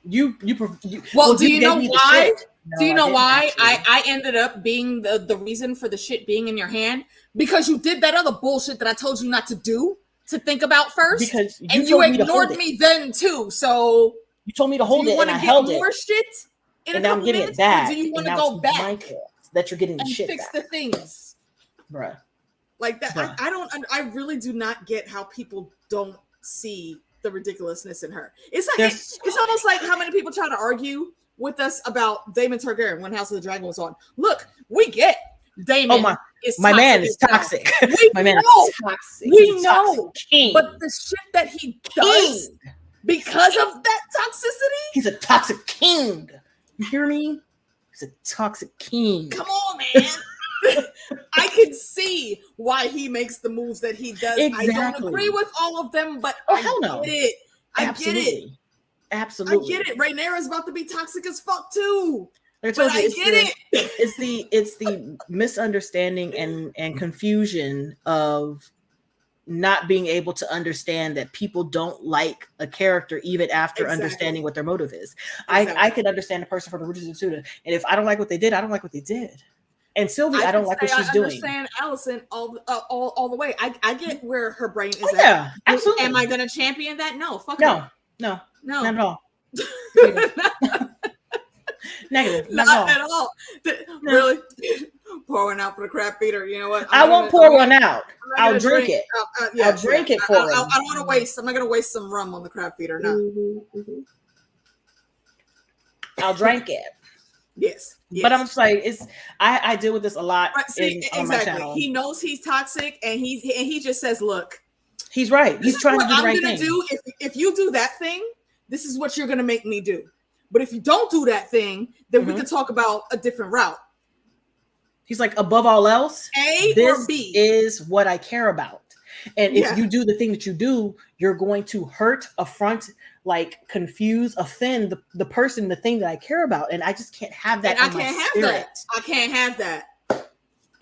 Well, do you know why? No, do you know why I ended up being the reason for the shit being in your hand? Because you did that other bullshit that I told you not to do, to think about first. Because you ignored me then too. So you told me to hold it, and I held it. More shit in and now I'm getting it back. Do you want to go back? That you're getting the and shit fix back. The things, bruh. Like that. Bruh. I really do not get how people don't see the ridiculousness in her. It's like it's almost like how many people try to argue with us about Daemon Targaryen when House of the Dragon was on. Look, we get Daemon. My man is toxic. My man is toxic. We know, but the shit that he does because of that toxicity, he's a toxic king. You hear me? He's a toxic king. Come on, man. I can see why he makes the moves that he does. Exactly. I don't agree with all of them, but hell no. Get it. I get it. Absolutely. I get it. Rhaenyra's about to be toxic as fuck too. But I get it. It's the misunderstanding and confusion of not being able to understand that people don't like a character even after understanding what their motive is. Exactly. I could understand a person for the Richard Suda, and if I don't like what they did, I don't like what they did. And Sylvie, I don't like what she's doing. I understand Allison all the way. I get where her brain is at. Yeah, absolutely. Am I going to champion that? No, fuck no, not at all. Negative. Not at all. Really? Pour one out for the crab feeder. You know what? I won't pour one out. I'll drink it. I'll drink it for him. I don't want to waste. I'm not going to waste some rum on the crab feeder. No. Mm-hmm. I'll drink it. Yes. But I'm just like, I deal with this a lot. Right, see, exactly. He knows he's toxic, and he just says, "Look, he's right. He's trying to do the right thing. I'm gonna do if you do that thing, this is what you're gonna make me do. But if you don't do that thing, then we can talk about a different route." He's like, above all else, this or B is what I care about. And if you do the thing that you do, you're going to hurt, affront, like confuse, offend the person, the thing that I care about. And I just can't have that. And I can't have that. I can't have that.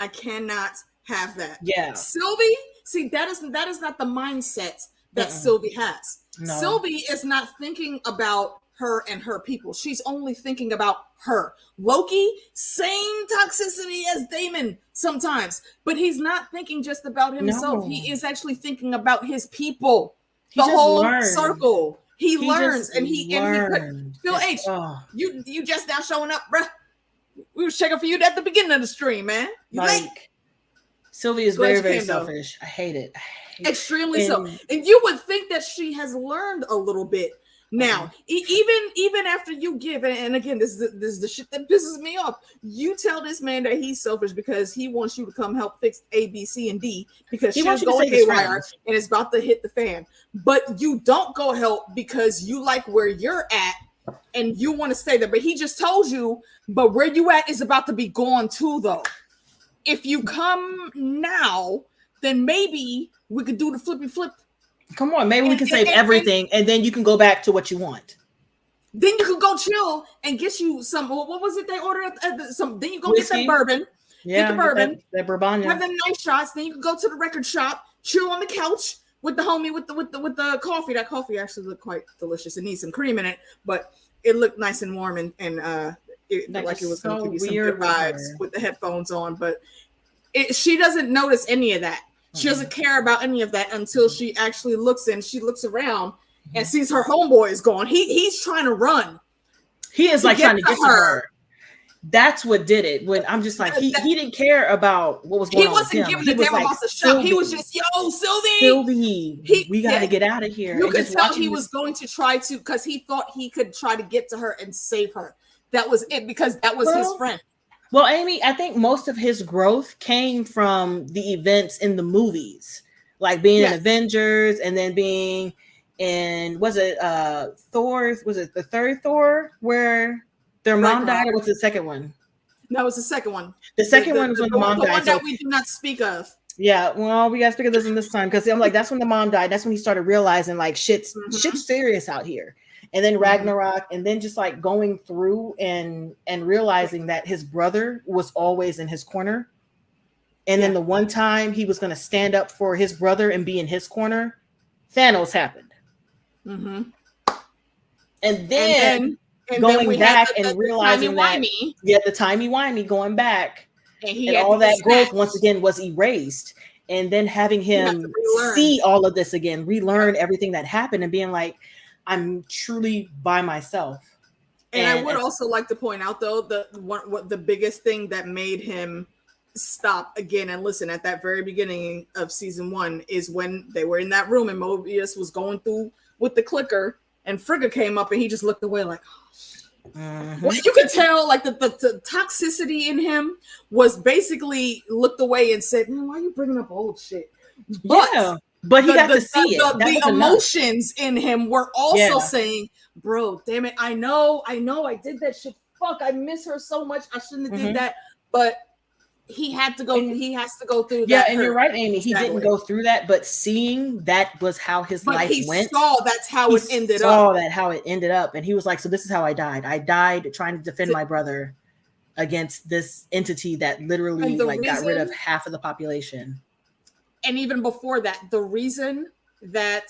I cannot have that. Yeah. Sylvie, see, that is not the mindset that Sylvie has. No. Sylvie is not thinking about her and her people. She's only thinking about her. Loki, same toxicity as Daemon sometimes, but he's not thinking just about himself. No. He is actually thinking about his people. The whole circle. He learns and he Phil H. You just now showing up, bruh. We was checking for you at the beginning of the stream, man. Sylvie is very, very selfish. I hate it. Extremely so. And you would think that she has learned a little bit. Now, even after you give, and again, this is the shit that pisses me off. You tell this man that he's selfish because he wants you to come help fix A, B, C, and D because she's going haywire and it's about to hit the fan. But you don't go help because you like where you're at and you want to stay there. But he just told you, but where you at is about to be gone too, though. If you come now, then maybe we could do the flippy flip. Come on, maybe we can save everything, and then you can go back to what you want. Then you can go chill and get you some. What was it they ordered? Then you go get that bourbon. Yeah, get the bourbon. That bourbon. Have them nice shots. Then you can go to the record shop, chill on the couch with the homie with the coffee. That coffee actually looked quite delicious. It needs some cream in it, but it looked nice and warm and it looked like it was going to give you some good vibes with the headphones on. But she doesn't notice any of that. She doesn't care about any of that until she actually looks around and sees her homeboy is gone. He's trying to run. He is like trying to get to her. That's what did it. When I'm just like, he didn't care about what was going on. He wasn't giving a damn about the shop. He was just, yo, Sylvie, we got to get out of here. You could tell he was going to try to, because he thought he could try to get to her and save her. That was it, because that was his friend. Well, Amy, I think most of his growth came from the events in the movies, like being in Avengers and then being in, was it Thor? Was it the third Thor where their mom died, or was the second one? No, it was the second one. The second one was when the mom died. The one that we do not speak of. Yeah, well, we gotta figure this in this time because I'm like, that's when the mom died. That's when he started realizing like shit's serious out here. And then Ragnarok, and then just like going through and realizing that his brother was always in his corner. And then the one time he was gonna stand up for his brother and be in his corner, Thanos happened. And then going back and realizing that the timey-wimey going back. And all that growth once again was erased, and then having him see all of this again, relearn everything that happened, and being like, I'm truly by myself. And I would also like to point out though, what the biggest thing that made him stop again and listen at that very beginning of season 1 is when they were in that room and Mobius was going through with the clicker and Frigga came up and he just looked away like, well, you could tell like the toxicity in him was basically looked away and said, man, why are you bringing up old shit? But he got to see it. The emotions in him were also saying, bro, damn it, I know I did that shit. Fuck, I miss her so much. I shouldn't have did that. But he had to go. He has to go through that. Yeah, and you're right, Amy. He didn't go through that, but seeing that was how his life went. That's how it ended up. Saw that how it ended up, and he was like, "So this is how I died. I died trying to defend my brother against this entity that literally got rid of half of the population." And even before that, the reason that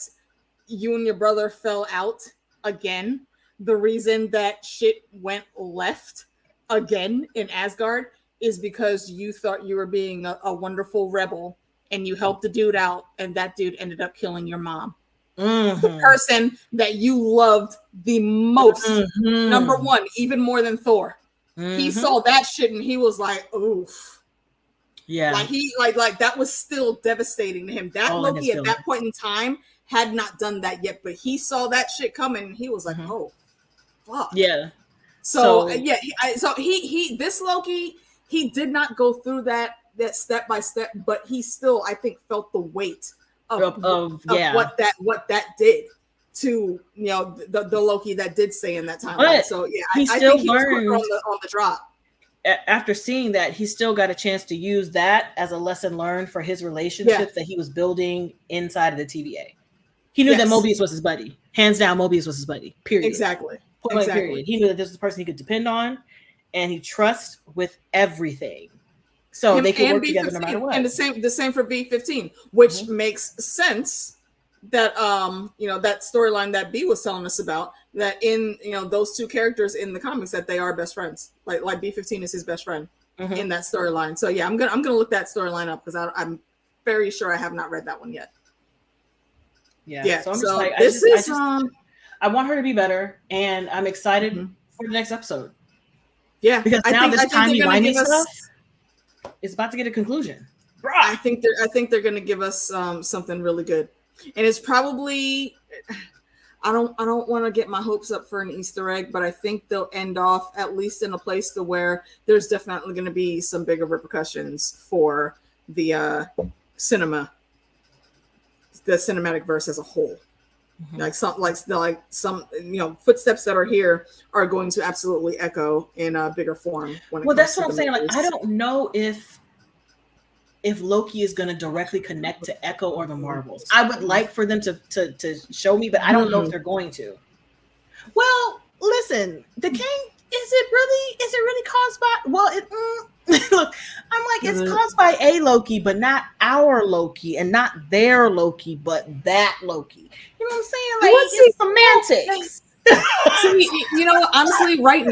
you and your brother fell out again, the reason that shit went left again in Asgard, is because you thought you were being a wonderful rebel and you helped the dude out, and that dude ended up killing your mom. The person that you loved the most, number one, even more than Thor. He saw that shit and he was like, oof. Yeah. Like he like that was still devastating to him. That Loki at that point in time had not done that yet, but he saw that shit coming and he was like, oh, fuck. Yeah. So he this Loki, he did not go through that step by step, but he still, I think, felt the weight of what that did to the Loki that did stay in that timeline. But so yeah, I think he learned was on the drop. After seeing that, he still got a chance to use that as a lesson learned for his relationship that he was building inside of the TVA. He knew that Mobius was his buddy. Hands down, Mobius was his buddy. Period. Exactly. Period. He knew that this was a person he could depend on and he trusts with everything. So they could work together no matter what. And the same for B-15, which makes sense that that storyline that B was telling us about, that in those two characters in the comics, that they are best friends. Like B-15 is his best friend in that storyline. So yeah, I'm gonna look that storyline up because I'm very sure I have not read that one yet. Yeah. So I'm just like, I want her to be better, and I'm excited for the next episode. Yeah, because now this timey-wimey stuff is about to get a conclusion. I think they're going to give us something really good, and it's probably. I don't want to get my hopes up for an Easter egg, but I think they'll end off at least in a place to where there's definitely going to be some bigger repercussions for the cinematic verse as a whole. Like some footsteps that are here are going to absolutely echo in a bigger form. That's what I'm saying. Like, I don't know if Loki is going to directly connect to Echo or the Marvels. I would like for them to show me, but I don't know if they're going to. Well, listen, the King, is it really caused by? Well, look, I'm like, it's caused by a Loki, but not our Loki, and not their Loki, but that Loki. You know what I'm saying? Like, it's semantics. See, honestly, right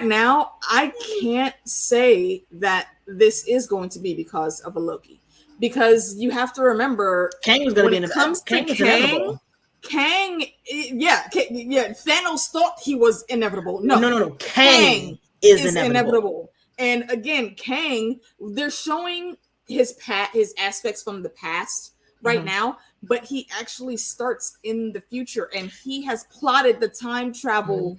now, I can't say that this is going to be because of a Loki, because you have to remember Kang was going to be in Kang, Thanos thought he was inevitable. No. Kang is inevitable. And again, Kang, they're showing his aspects from the past right now, but he actually starts in the future, and he has plotted the time travel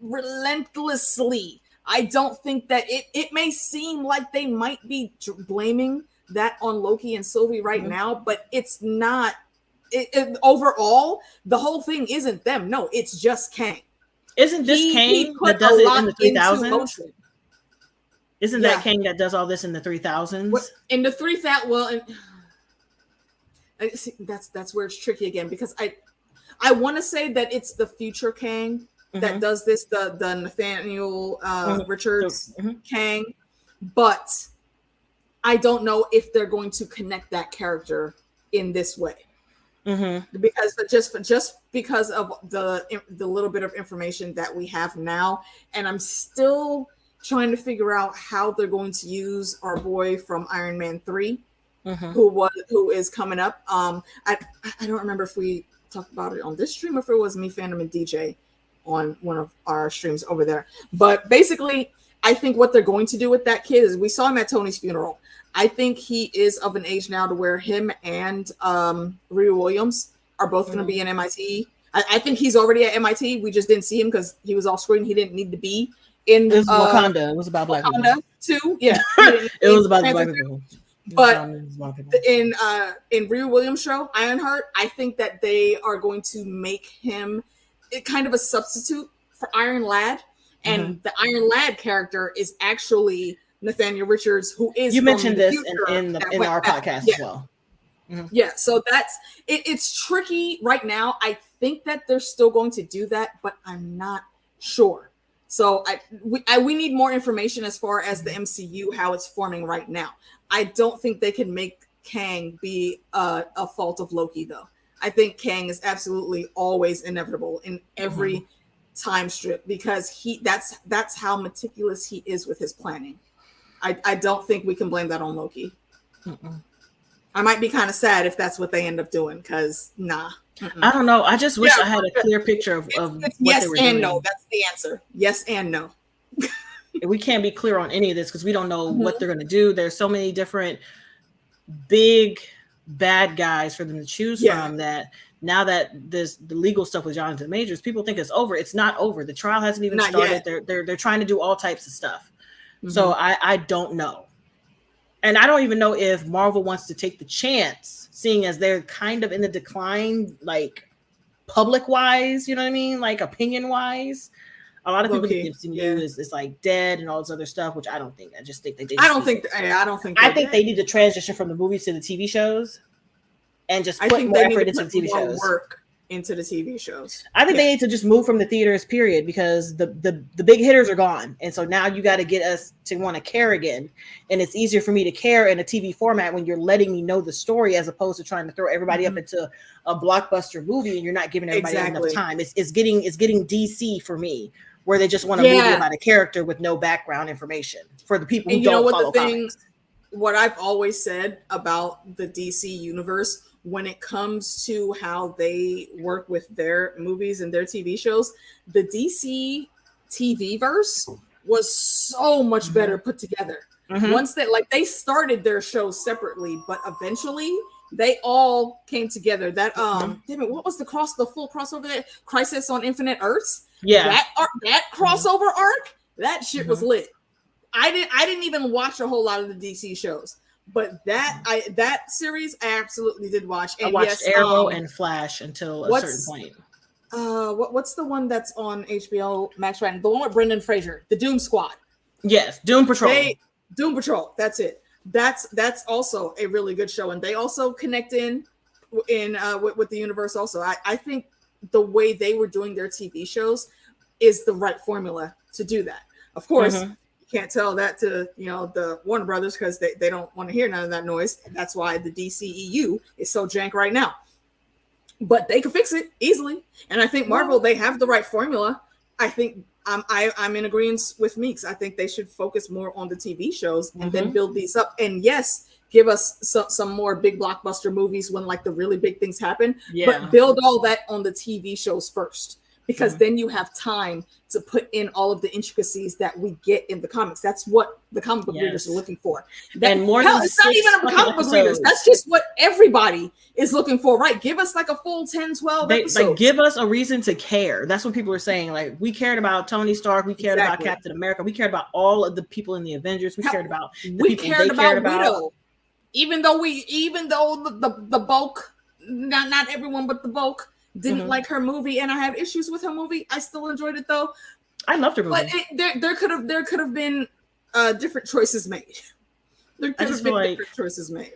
relentlessly. I don't think that it may seem like they might be blaming that on Loki and Sylvie right now, but it's not. Overall, the whole thing isn't them. No, it's just Kang. Isn't this Kang that does it in the 3000s? Isn't that Kang that does all this in the 3000s? In the 3000, well, see, that's where it's tricky again, because I want to say that it's the future Kang that does this, the Nathaniel Richards Kang, but I don't know if they're going to connect that character in this way. Because just because of the little bit of information that we have now, and I'm still trying to figure out how they're going to use our boy from Iron Man 3, who is coming up. I don't remember if we talked about it on this stream or if it was me, Fandom, and DJ on one of our streams over there. But basically, I think what they're going to do with that kid is, we saw him at Tony's funeral. I think he is of an age now to where him and Riri Williams are both going to be in MIT. I think he's already at MIT. We just didn't see him because he was off screen. He didn't need to be in Wakanda. It was about Black people too. Yeah, it was about Black people. But in Riri Williams' show Ironheart, I think that they are going to make him kind of a substitute for Iron Lad, and the Iron Lad character is actually Nathaniel Richards, who is, you mentioned this in our podcast as well. Yeah, so that's it's tricky right now. I think that they're still going to do that, but I'm not sure. So we need more information as far as the MCU, how it's forming right now. I don't think they can make Kang be a fault of Loki, though. I think Kang is absolutely always inevitable in every time strip, because that's how meticulous he is with his planning. I don't think we can blame that on Loki. I might be kind of sad if that's what they end up doing, because I don't know. I just wish I had a clear picture of what yes they were and doing. no. That's the answer. Yes and no. We can't be clear on any of this because we don't know what they're going to do. There's so many different big bad guys for them to choose from, that now that the legal stuff with Jonathan Majors, people think it's over. It's not over. The trial hasn't even started. They're trying to do all types of stuff. So I don't know. And I don't even know if Marvel wants to take the chance, seeing as they're kind of in the decline, like public wise, you know what I mean? Like opinion wise. A lot of people think MCU is like dead and all this other stuff, which I don't think. I just think that I think they need to transition from the movies to the TV shows and just put more effort into the TV shows. Work into the TV shows. I think they need to just move from the theaters, period, because the big hitters are gone. And so now you got to get us to want to care again. And it's easier for me to care in a TV format when you're letting me know the story, as opposed to trying to throw everybody up into a blockbuster movie and you're not giving everybody enough time. It's getting DC for me, where they just want a movie about a character with no background information for the people who don't follow comics. What I've always said about the DC universe, when it comes to how they work with their movies and their TV shows, the DC TV verse was so much better put together. Once they started their shows separately, but eventually they all came together. That damn it, what was the full crossover there? Crisis on Infinite Earths. Yeah, that crossover arc, that shit was lit. I didn't even watch a whole lot of the DC shows, but that series I absolutely did watch. And I watched Arrow and Flash until a certain point. What's the one that's on HBO Max right now? The one with Brendan Fraser, the Doom Squad. Yes, Doom Patrol. Doom Patrol. That's it. That's also a really good show, and they also connect in with the universe. Also, I think the way they were doing their TV shows is the right formula to do that. Of course, you can't tell that to the Warner Brothers, because they don't want to hear none of that noise. That's why the DCEU is so jank right now. But they can fix it easily, and I think Marvel, they have the right formula. I think I'm in agreement with Meeks. I think they should focus more on the TV shows and then build these up. And yes, give us some more big blockbuster movies when like the really big things happen. But build all that on the TV shows first, because then you have time to put in all of the intricacies that we get in the comics. That's what the comic book readers are looking for. And more it's not even comic book readers. That's just what everybody is looking for, right? Give us like a full 10, 12 episodes. Like, give us a reason to care. That's what people are saying. Like, we cared about Tony Stark. We cared about Captain America. We cared about all of the people in the Avengers. We cared about the people they cared about. Widow. Even though the bulk, not everyone, but the bulk didn't like her movie, and I have issues with her movie. I still enjoyed it though. I loved her movie. But there could have been different choices made. There could have been different choices made.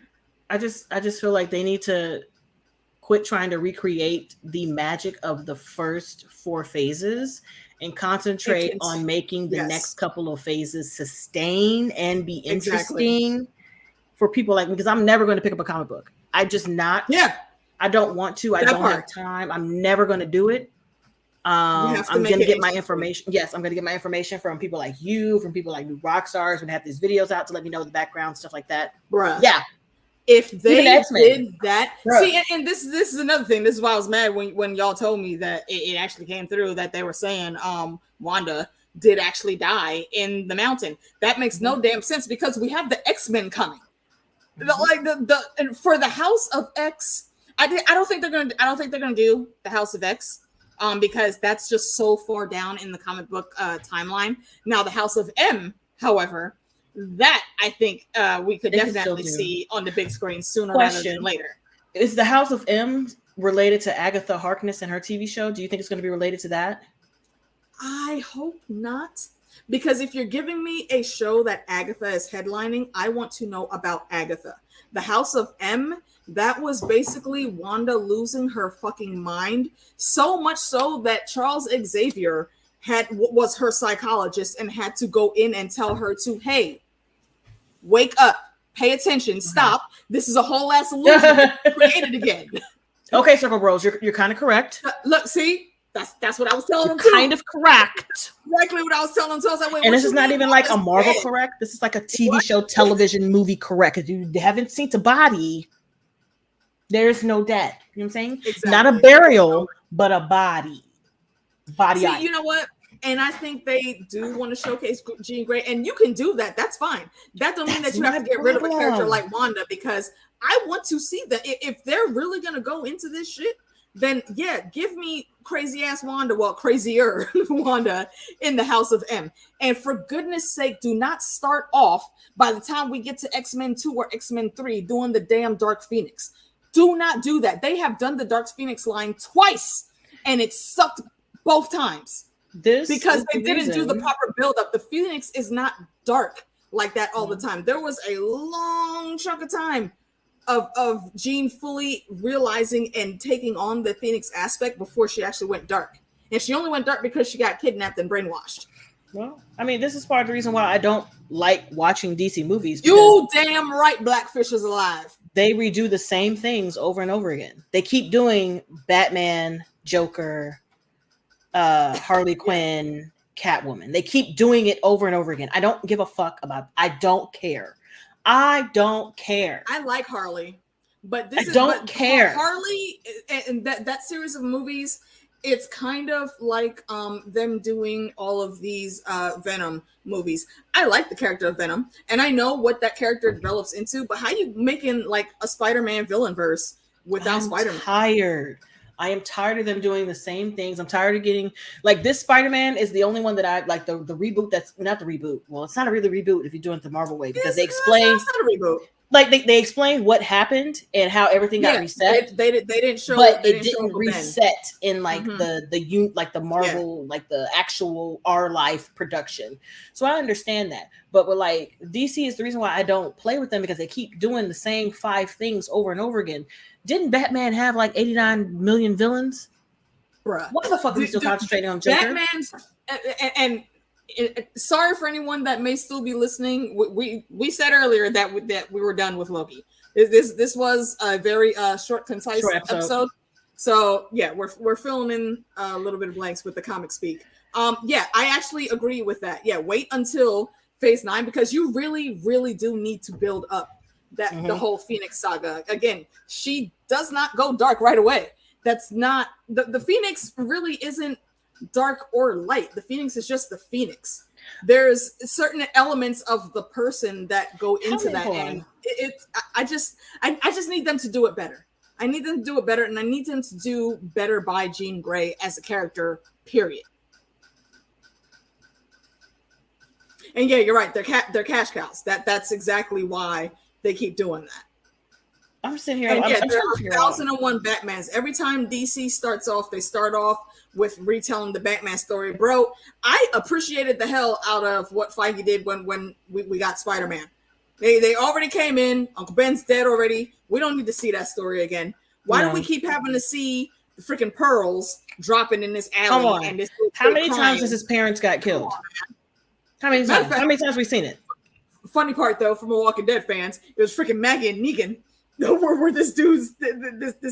I just feel like they need to quit trying to recreate the magic of the first 4 phases and concentrate on making the next couple of phases sustain and be interesting for people like me, because I'm never going to pick up a comic book. I just not. Yeah. I don't want to. I don't have time. I'm never going to do it. I'm going to get my information. Yes, I'm going to get my information from people like you, from people like New Rockstars, and have these videos out to let me know the background, stuff like that. Bruh. Yeah. If they did that, see, and this is another thing. This is why I was mad when y'all told me that it actually came through that they were saying Wanda did actually die in the mountain. That makes no damn sense because we have the X-Men coming. For the House of X, I don't think they're gonna do the House of X. Because that's just so far down in the comic book timeline. Now, the House of M, however, that I think we could definitely see on the big screen sooner rather than later. Is the House of M related to Agatha Harkness and her TV show? Do you think it's going to be related to that? I hope not. Because if you're giving me a show that Agatha is headlining, I want to know about Agatha. The House of M, that was basically Wanda losing her fucking mind. So much so that Charles Xavier was her psychologist and had to go in and tell her to, hey, wake up, pay attention, stop. This is a whole ass illusion created again. Okay, Circle Bros, you're kind of correct. Look, see? That's what I was telling them too. Kind of correct. Exactly what I was telling them too. I was like, wait, and this is not even like a Marvel correct. This is like a TV show, television movie correct. If you haven't seen the body, there's no death. You know what I'm saying? Exactly. Not a burial, but a body. See, you know what? And I think they do want to showcase Jean Grey, and you can do that. That's fine. That don't mean that you have to get rid of a character like Wanda, because I want to see that. If they're really gonna go into this shit, then yeah, give me crazy ass Wanda, well, crazier Wanda in the House of M. And for goodness sake, do not start off by the time we get to X-Men 2 or X-Men 3 doing the damn Dark Phoenix. Do not do that. They have done the Dark Phoenix line twice, and it sucked both times. Because they didn't do the proper build-up. The Phoenix is not dark like that all the time. There was a long chunk of time of Jean fully realizing and taking on the Phoenix aspect before she actually went dark. And she only went dark because she got kidnapped and brainwashed. Well, I mean, this is part of the reason why I don't like watching DC movies. You damn right Blackfish is alive. They redo the same things over and over again. They keep doing Batman, Joker, Harley Quinn, Catwoman. They keep doing it over and over again. I don't give a fuck about it. I don't care. I like Harley, but I don't care. Harley and that series of movies, it's kind of like them doing all of these Venom movies. I like the character of Venom, and I know what that character develops into, but how you making like a Spider-Man villain verse without Spider-Man? I am tired of them doing the same things. I'm tired of getting like this Spider-Man is the only one that I like the reboot. That's not the reboot. Well, it's not a really reboot if you're doing it the Marvel way, because they explain it's not a reboot. Like they explain what happened and how everything got reset. They didn't show, but it didn't reset in like the Marvel like the actual our life production. So I understand that, but with like DC is the reason why I don't play with them, because they keep doing the same 5 things over and over again. Didn't Batman have like 89 million villains? Bruh. Why the fuck are we still concentrating on Joker? Batman's and sorry for anyone that may still be listening. We said earlier that we were done with Loki. This was a very short, concise episode. So yeah, we're filling in a little bit of blanks with the comic speak. Yeah, I actually agree with that. Yeah, wait until Phase 9, because you really, really do need to build up the whole Phoenix saga. Again, she does not go dark right away. That's not the Phoenix really isn't dark or light. The Phoenix is just the Phoenix. There's certain elements of the person that go into that, and I just need them to do it better. I need them to do it better, and I need them to do better by Jean Grey as a character, period. And yeah, you're right. They're cash cows. That's exactly why they keep doing that. I'm sitting here. And I'm there trying to are figure out. 1,001 Batmans. Every time DC starts off, they start off with retelling the Batman story. Bro, I appreciated the hell out of what Feige did when we got Spider-Man. They already came in. Uncle Ben's dead already. We don't need to see that story again. Why do we keep having to see the freaking pearls dropping in this alley? Come on. And this How many times has his parents got killed? How many times? How many times have we seen it? Funny part though, for Walking Dead fans, it was freaking Maggie and Negan were this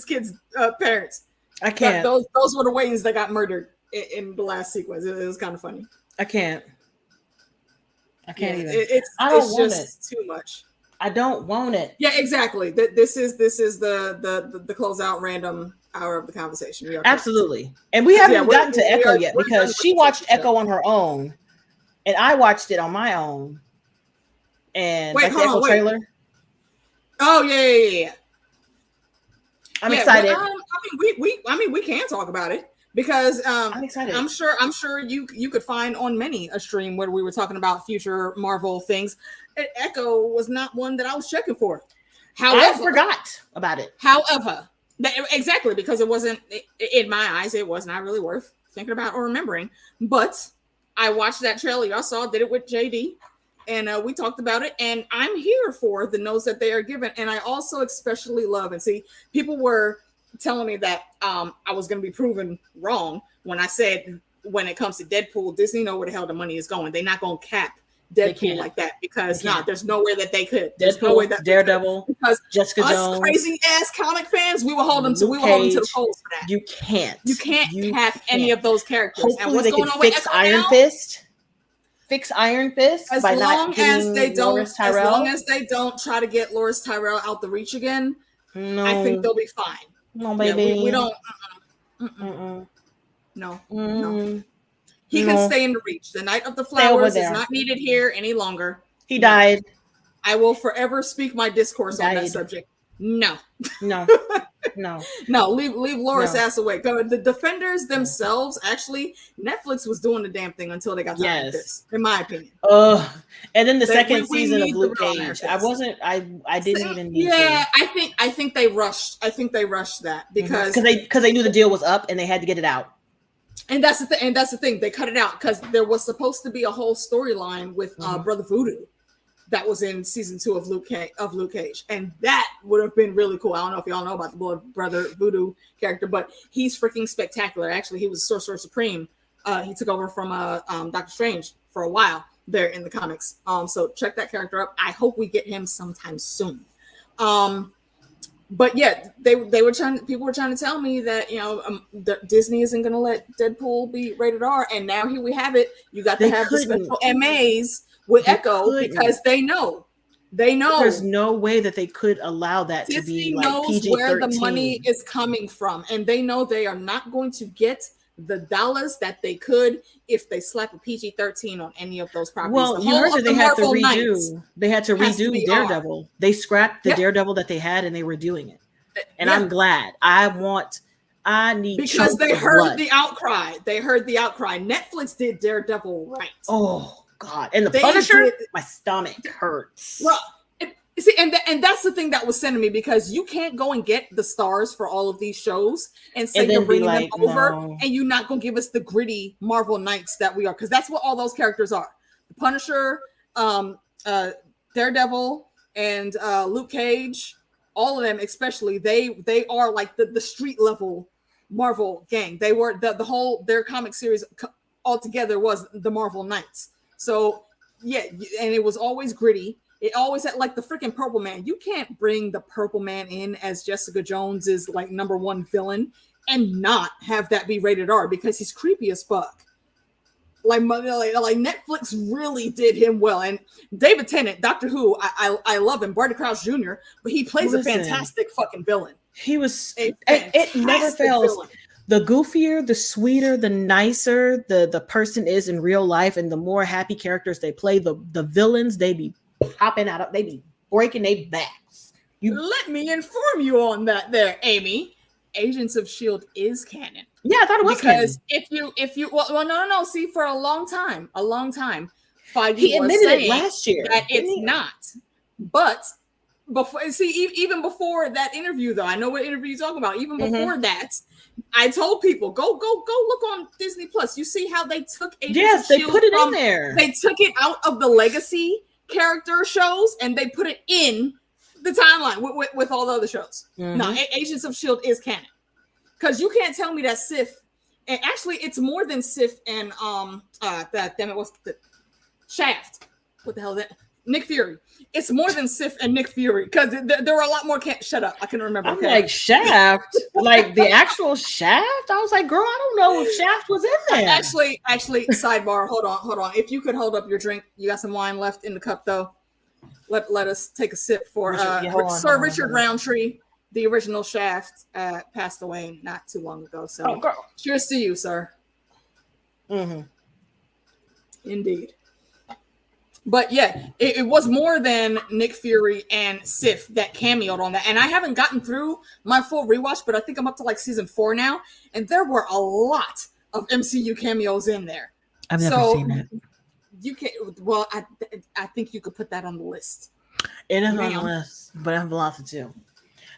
kid's parents. I can't. Those were the Waynes that got murdered in the last sequence. It was kind of funny. I can't even. It's just too much. I don't want it. Yeah, exactly. This is the closeout random hour of the conversation. Absolutely. And we haven't gotten to Echo yet because she watched Echo on her own, and I watched it on my own. And wait, the Echo trailer. Oh yeah. I'm excited. We can talk about it because I'm excited. I'm sure you could find on many a stream where we were talking about future Marvel things. Echo was not one that I was checking for. However, I forgot about it. However, exactly because it wasn't in my eyes. It was not really worth thinking about or remembering. But I watched that trailer. Y'all saw. Did it with JD. And we talked about it, and I'm here for the notes that they are given. And I also especially love, and see, people were telling me that I was going to be proven wrong when I said when it comes to Deadpool, Disney know where the hell the money is going. They're not going to cap Deadpool like that because there's no way that they could. There's no way that Daredevil, because Jessica Jones, crazy ass comic fans, we will hold them to the polls for that. You can't cap any of those characters. Hopefully and what's they going can on fix with Iron Fist. Fix Iron Fist as long as they don't try to get Loris Tyrell out the reach again. No. I think they'll be fine. No, baby, we don't. No. He can stay in the reach. The Knight of the Flowers is not needed here any longer. He died. I will forever speak my discourse on that subject. No. Leave Loris ass away. The Defenders themselves, actually, Netflix was doing the damn thing until they got tired of this, in my opinion. And then the second season of Luke Cage. I didn't even need to. I think they rushed. I think they rushed that because they knew the deal was up and they had to get it out. And that's the thing. They cut it out because there was supposed to be a whole storyline with Brother Voodoo. That was in season 2 of Luke Cage, and that would have been really cool. I don't know if y'all know about the Brother Voodoo character, but he's freaking spectacular. Actually, he was Sorcerer Supreme. He took over from Doctor Strange for a while there in the comics. So check that character up. I hope we get him sometime soon. But yeah, people were trying to tell me that Disney isn't going to let Deadpool be rated R, and now here we have it. You got to have the special MAs with Echo because they know there's no way that they could allow that Disney to be like knows PG-13. where the money is coming from, and they know they are not going to get the dollars that they could if they slap a PG-13 on any of those properties. Well, you heard that they had to redo. They had to redo Daredevil. They scrapped the Daredevil that they had, and they were doing it. And I'm glad. I need because they heard the outcry. They heard the outcry. Netflix did Daredevil right. Oh God! And the Punisher, my stomach hurts. Well, see, and that's the thing that was sending me because you can't go and get the stars for all of these shows and say you're bringing them over, and you're not going to give us the gritty Marvel Knights that we are, because that's what all those characters are. The Punisher, Daredevil, and Luke Cage, all of them, especially they are like the street level Marvel gang. They were the whole their comic series altogether was the Marvel Knights. So yeah, and it was always gritty. It always had like the freaking Purple Man. You can't bring the Purple Man in as Jessica Jones's like #1 villain and not have that be rated R because he's creepy as fuck. Like Netflix really did him well. And David Tennant, Doctor Who, I love him. Barty Crouch Jr., but he plays a fantastic fucking villain. He was. It never fails. Villain. The goofier, the sweeter, the nicer the person is in real life, and the more happy characters they play, the villains they be popping out, they be breaking their backs. Let me inform you on that there, Amy. Agents of S.H.I.E.L.D. is canon. Yeah, I thought it was because canon. if you no, see, for a long time, Feige he admitted it last year that it's not. But before, see, even before that interview, though, I know what interview you're talking about. Even before that, I told people go look on Disney Plus. You see how they took Agents of they put it in there. They took it out of the legacy character shows and they put it in the timeline with all the other shows. No, Agents of Shield is canon, because you can't tell me that Sif, and actually it's more than Sif and what's the Shaft? What the hell is that? Nick Fury. It's more than Sif and Nick Fury, because there were a lot more. Shut up! I can remember. I'm like, Shaft, like the actual Shaft. I was like, girl, I don't know if Shaft was in there. Actually, sidebar. Hold on. If you could hold up your drink, you got some wine left in the cup, though. Let us take a sip for Sir Richard Roundtree, the original Shaft, passed away not too long ago. So, cheers to you, sir. Indeed. But yeah, it was more than Nick Fury and Sif that cameoed on that. And I haven't gotten through my full rewatch, but I think I'm up to like season 4 now. And there were a lot of MCU cameos in there. I've never seen that. You can, well, I think you could put that on the list. It is on the list, but I have a lot to do.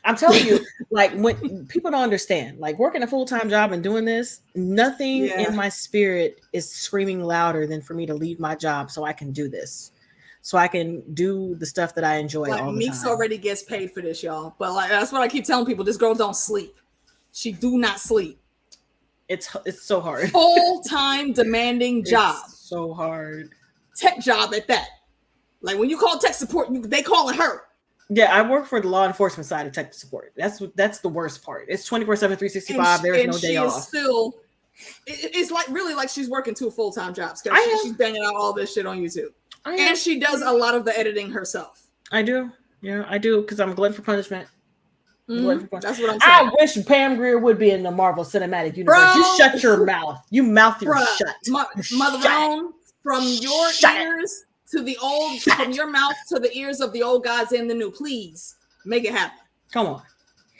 I'm telling you, like, when people don't understand, like working a full-time job and doing this, nothing in my spirit is screaming louder than for me to leave my job so I can do this, so I can do the stuff that I enjoy. All the Meeks time. already gets paid for this, y'all. But like, that's what I keep telling people. This girl don't sleep. She do not sleep. It's so hard. Full-time demanding job. So hard. Tech job at that. Like when you call tech support, they calling her. Yeah, I work for the law enforcement side of tech support. That's the worst part. It's 24/7, 365. There's no day off. It's like really like she's working 2 full-time jobs, because she's banging out all this shit on YouTube. And she does a lot of the editing herself. I do. Yeah, I do, because I'm glutton for punishment. That's what I'm saying. I wish Pam Grier would be in the Marvel Cinematic Universe. Bro, you shut your mouth. You mouth your shut. Mother, from your ears to the old, from your mouth to the ears of the old gods and the new. Please make it happen. Come on.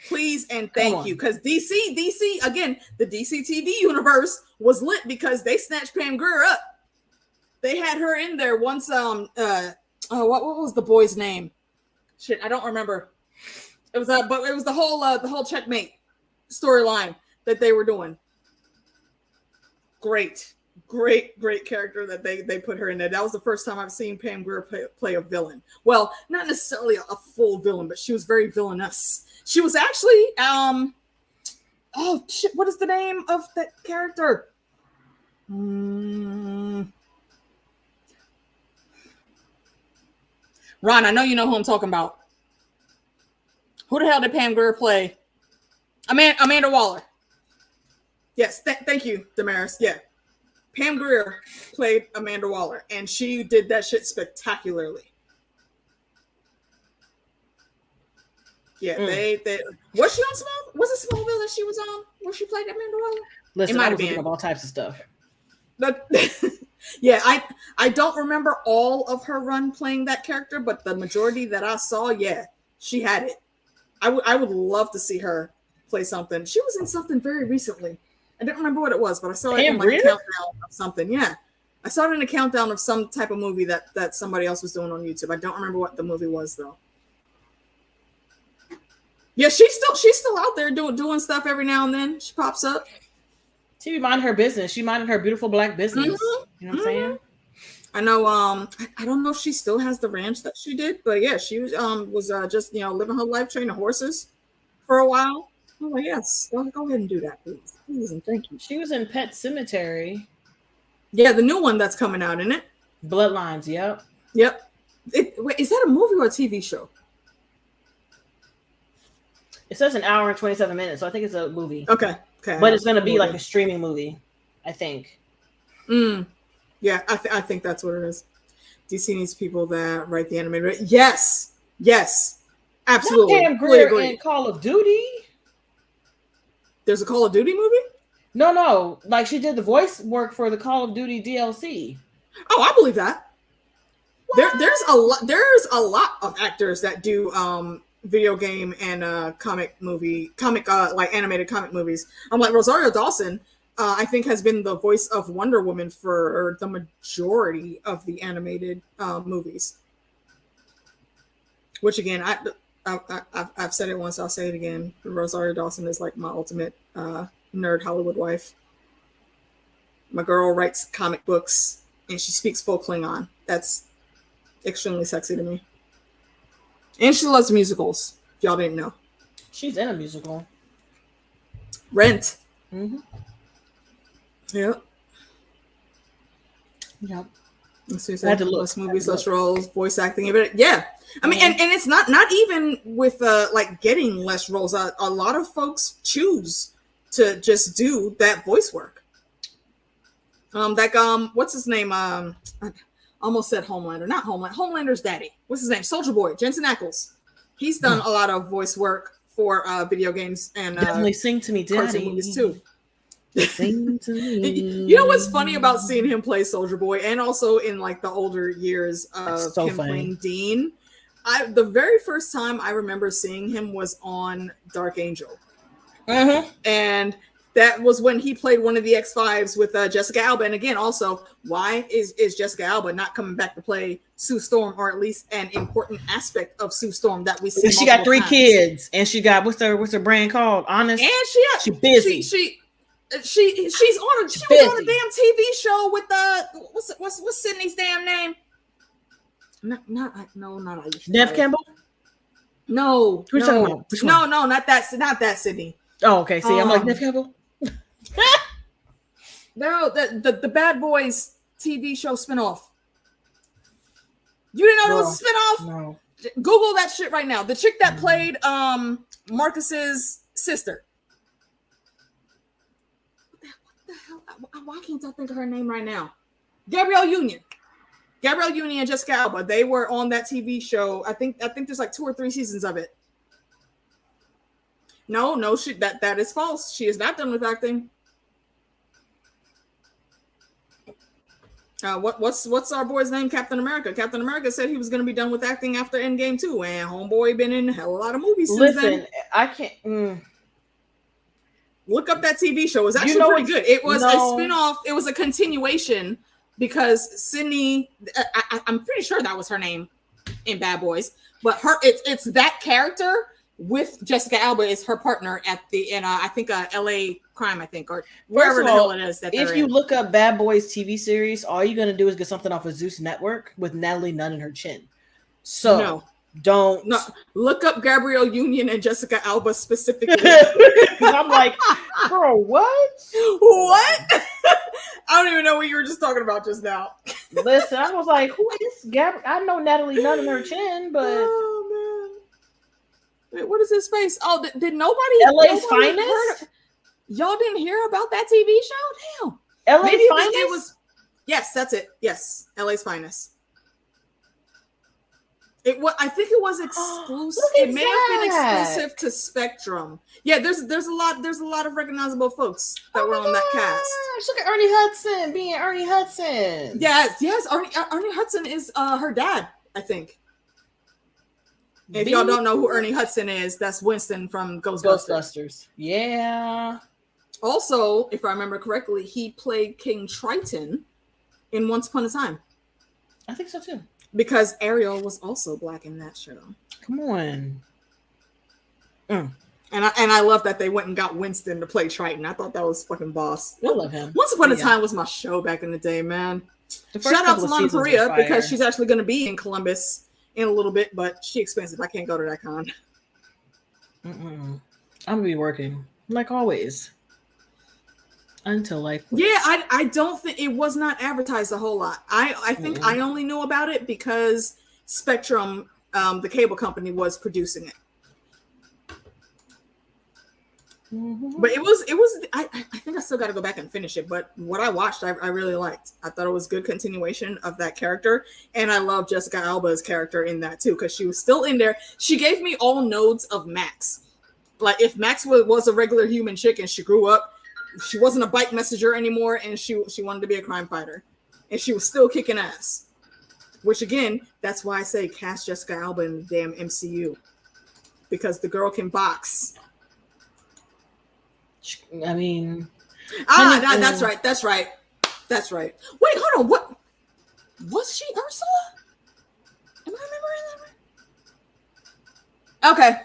Please and thank you. Because DC, again, the DC TV universe was lit because they snatched Pam Grier up. They had her in there once. What was the boy's name? Shit, I don't remember. It was but it was the whole Checkmate storyline that they were doing. Great character that they put her in there. That was the first time I've seen Pam Grier play a villain. Well, not necessarily a full villain, but she was very villainous. She was actually oh shit, what is the name of that character? Ron, I know you know who I'm talking about. Who the hell did Pam Grier play? Amanda Waller. Yes, thank you, Damaris. Yeah. Pam Grier played Amanda Waller, and she did that shit spectacularly. Yeah, they was she on Small? Was it Smallville that she was on where she played Amanda Waller? Listen, I was looking up all types of stuff. But yeah, I don't remember all of her run playing that character, but the majority that I saw, yeah, she had it. I would love to see her play something. She was in something very recently. I don't remember what it was, but I saw it in like a countdown of something. Yeah. I saw it in a countdown of some type of movie that somebody else was doing on YouTube. I don't remember what the movie was though. Yeah, she's still out there doing stuff every now and then. She pops up. She minded her business. She minded her beautiful black business. You know what I'm saying? I know. I don't know if she still has the ranch that she did, but yeah, she was just living her life training horses for a while. Oh well, yes, go ahead and do that, please, and thank you. She was in Pet Cemetery. Yeah, the new one that's coming out, isn't it? Bloodlines. Yep. Wait, is that a movie or a TV show? It says an hour and 27 minutes, so I think it's a movie. Okay. But it's going to be like a streaming movie, I think. Yeah, I think that's what it is. DC needs people that write the animated. Yes, absolutely. Pam Grier in Call of Duty. There's a Call of Duty movie? No. Like she did the voice work for the Call of Duty DLC. Oh, I believe that. There's a lot of actors that do video game and comic like animated comic movies. I'm like Rosario Dawson. I think has been the voice of Wonder Woman for the majority of the animated movies. Which again, I've said it once, I'll say it again. Rosario Dawson is like my ultimate nerd Hollywood wife. My girl writes comic books and she speaks full Klingon. That's extremely sexy to me. And she loves musicals, if y'all didn't know. She's in a musical. Rent. Mm-hmm. Yep. Yep. Let's see, less movies, less roles, voice acting. Yeah. I mean, and it's not even with like getting less roles. A lot of folks choose to just do that voice work. What's his name? I almost said Homelander, not Homelander. Homelander's daddy. What's his name? Soldier Boy, Jensen Ackles. He's done a lot of voice work for video games and definitely sing to me, daddy. Movies too. Sing to me. You know what's funny about seeing him play Soldier Boy, and also in like the older years of him playing Dean? The very first time I remember seeing him was on Dark Angel, and that was when he played one of the X-Fives with Jessica Alba. And again, also, why is Jessica Alba not coming back to play Sue Storm, or at least an important aspect of Sue Storm that we see? She got 3 kids, and she got what's her brand called? Honest, and she busy. She was on a damn TV show with what's Sydney's damn name? Not Aisha. Nev Campbell? No, no, not that Sydney. Oh, okay. See, I'm like Nev Campbell. No, the Bad Boys TV show spinoff. You didn't know there was a spinoff? No. Google that shit right now. The chick that played Marcus's sister. Why can't I think of her name right now? Gabrielle Union and Jessica Alba. They were on that TV show. I think there's like 2 or 3 seasons of it. No, that is false. She is not done with acting. What's our boy's name? Captain America. Captain America said he was going to be done with acting after Endgame too, and homeboy been in a hell of a lot of movies since then. I can't. Look up that TV show. It was actually pretty good. It was a spinoff. It was a continuation because Sydney, I'm pretty sure that was her name in Bad Boys, but it's that character with Jessica Alba is her partner in I think LA Crime, I think, or wherever the hell it is. If you look up Bad Boys TV series, all you're gonna do is get something off of Zeus Network with Natalie Nunn in her chin. So don't look up Gabrielle Union and Jessica Alba specifically. I'm like, girl, what? I don't even know what you were just talking about just now. Listen, I was like, who is Gabrielle? I know Natalie Nunn in her chin, but oh man, wait, what is his face? Oh, did nobody? LA's Finest. Y'all didn't hear about that TV show? Damn. LA's Finest. It was. Yes, that's it. Yes, LA's Finest. I think it was exclusive. It may have been exclusive to Spectrum. Yeah, there's a lot of recognizable folks that were on that cast. Look at Ernie Hudson being Ernie Hudson. Yes. Ernie Hudson is her dad, I think. If y'all don't know who Ernie Hudson is, that's Winston from Ghostbusters. Yeah. Also, if I remember correctly, he played King Triton in Once Upon a Time. I think so too. Because Ariel was also black in that show. Come on. And I love that they went and got Winston to play Triton. I thought that was fucking boss. I love him. Once Upon a Time was my show back in the day, man. Shout out to Lana Korea because she's actually going to be in Columbus in a little bit, but she's expensive. I can't go to that con. I'm going to be working like always. Until like I don't think it was not advertised a whole lot. I think I only knew about it because Spectrum, the cable company, was producing it. But it was I think I still got to go back and finish it. But what I watched, I really liked. I thought it was good continuation of that character, and I love Jessica Alba's character in that too because she was still in there. She gave me all nodes of Max. Like if Max was a regular human chick and she grew up. She wasn't a bike messenger anymore, and she wanted to be a crime fighter, and she was still kicking ass. Which again, that's why I say cast Jessica Alba in the damn MCU because the girl can box. I mean, that's right. Wait, hold on. What was she? Ursula? Am I remembering that right? Okay.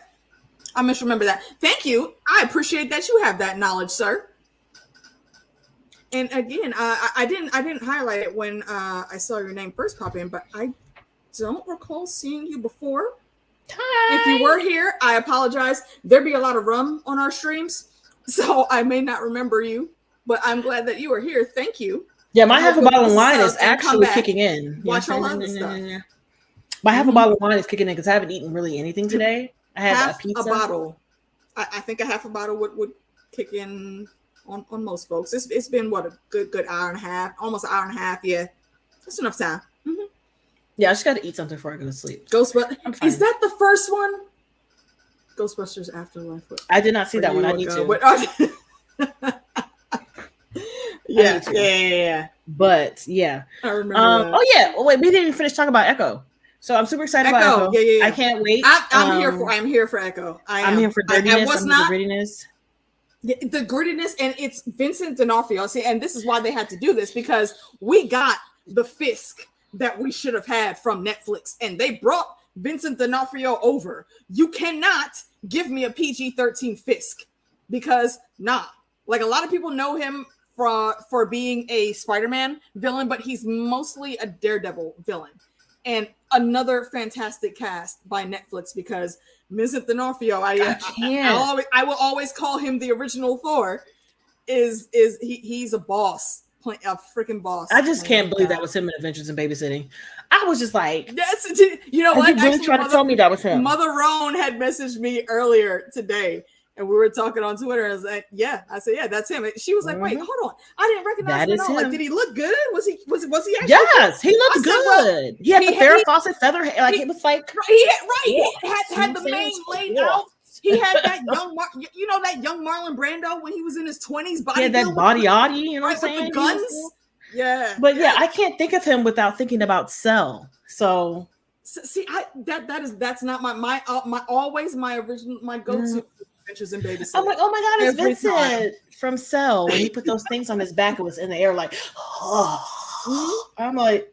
I misremember that. Thank you. I appreciate that you have that knowledge, sir. And again, I didn't highlight it when I saw your name first pop in, but I don't recall seeing you before. Hi. If you were here, I apologize. There'd be a lot of rum on our streams, so I may not remember you, but I'm glad that you are here. Thank you. Yeah, my half a bottle of wine is actually back, kicking in. Watch all other stuff. My half a bottle of wine is kicking in because I haven't eaten really anything today. I had a pizza. A bottle. I think a half a bottle would kick in on most folks. It's been what, a good hour and a half, almost an hour and a half. Yeah, that's enough time. Mm-hmm. Yeah, I just got to eat something before I go to sleep. Ghostbusters. Is that the first one? Ghostbusters Afterlife. I did not see that one. I need to. Yeah. But yeah. I remember that. Oh yeah. Oh wait, we didn't even finish talking about Echo. So I'm super excited about Echo. Yeah. I can't wait. I'm here for Echo. I'm here for dirtiness. I was not the grittiness. The grittiness, and it's Vincent D'Onofrio. See, and this is why they had to do this, because we got the Fisk that we should have had from Netflix, and they brought Vincent D'Onofrio over. You cannot give me a PG-13 Fisk, because like a lot of people know him for being a Spider-Man villain, but he's mostly a Daredevil villain. And another fantastic cast by Netflix, because Vincent D'Onofrio, I will always call him the original Thor. He's a boss, a freaking boss. I just can't believe that was him in Adventures in Babysitting. I was just like, yes, you know what? You really tried to tell me that was him. Mother Roan had messaged me earlier today, and we were talking on Twitter. I was like, yeah. I said, yeah, that's him. And she was like, wait, hold on. I didn't recognize him at all. Like, did he look good? Was he actually? Yes, he looked good. He had the Farrah Fawcett feather hair. Like, it was like, he had the mane laid out. He had that young Marlon Brando when he was in his 20s. He had that body, you know what I'm saying? With the guns. Yeah. But yeah, I can't think of him without thinking about Cell. So see, that's not my original go-to. Adventures in Babysitting. I'm like, oh my god, it's Vincent from Cell. When he put those things on his back, it was in the air, like, I'm like,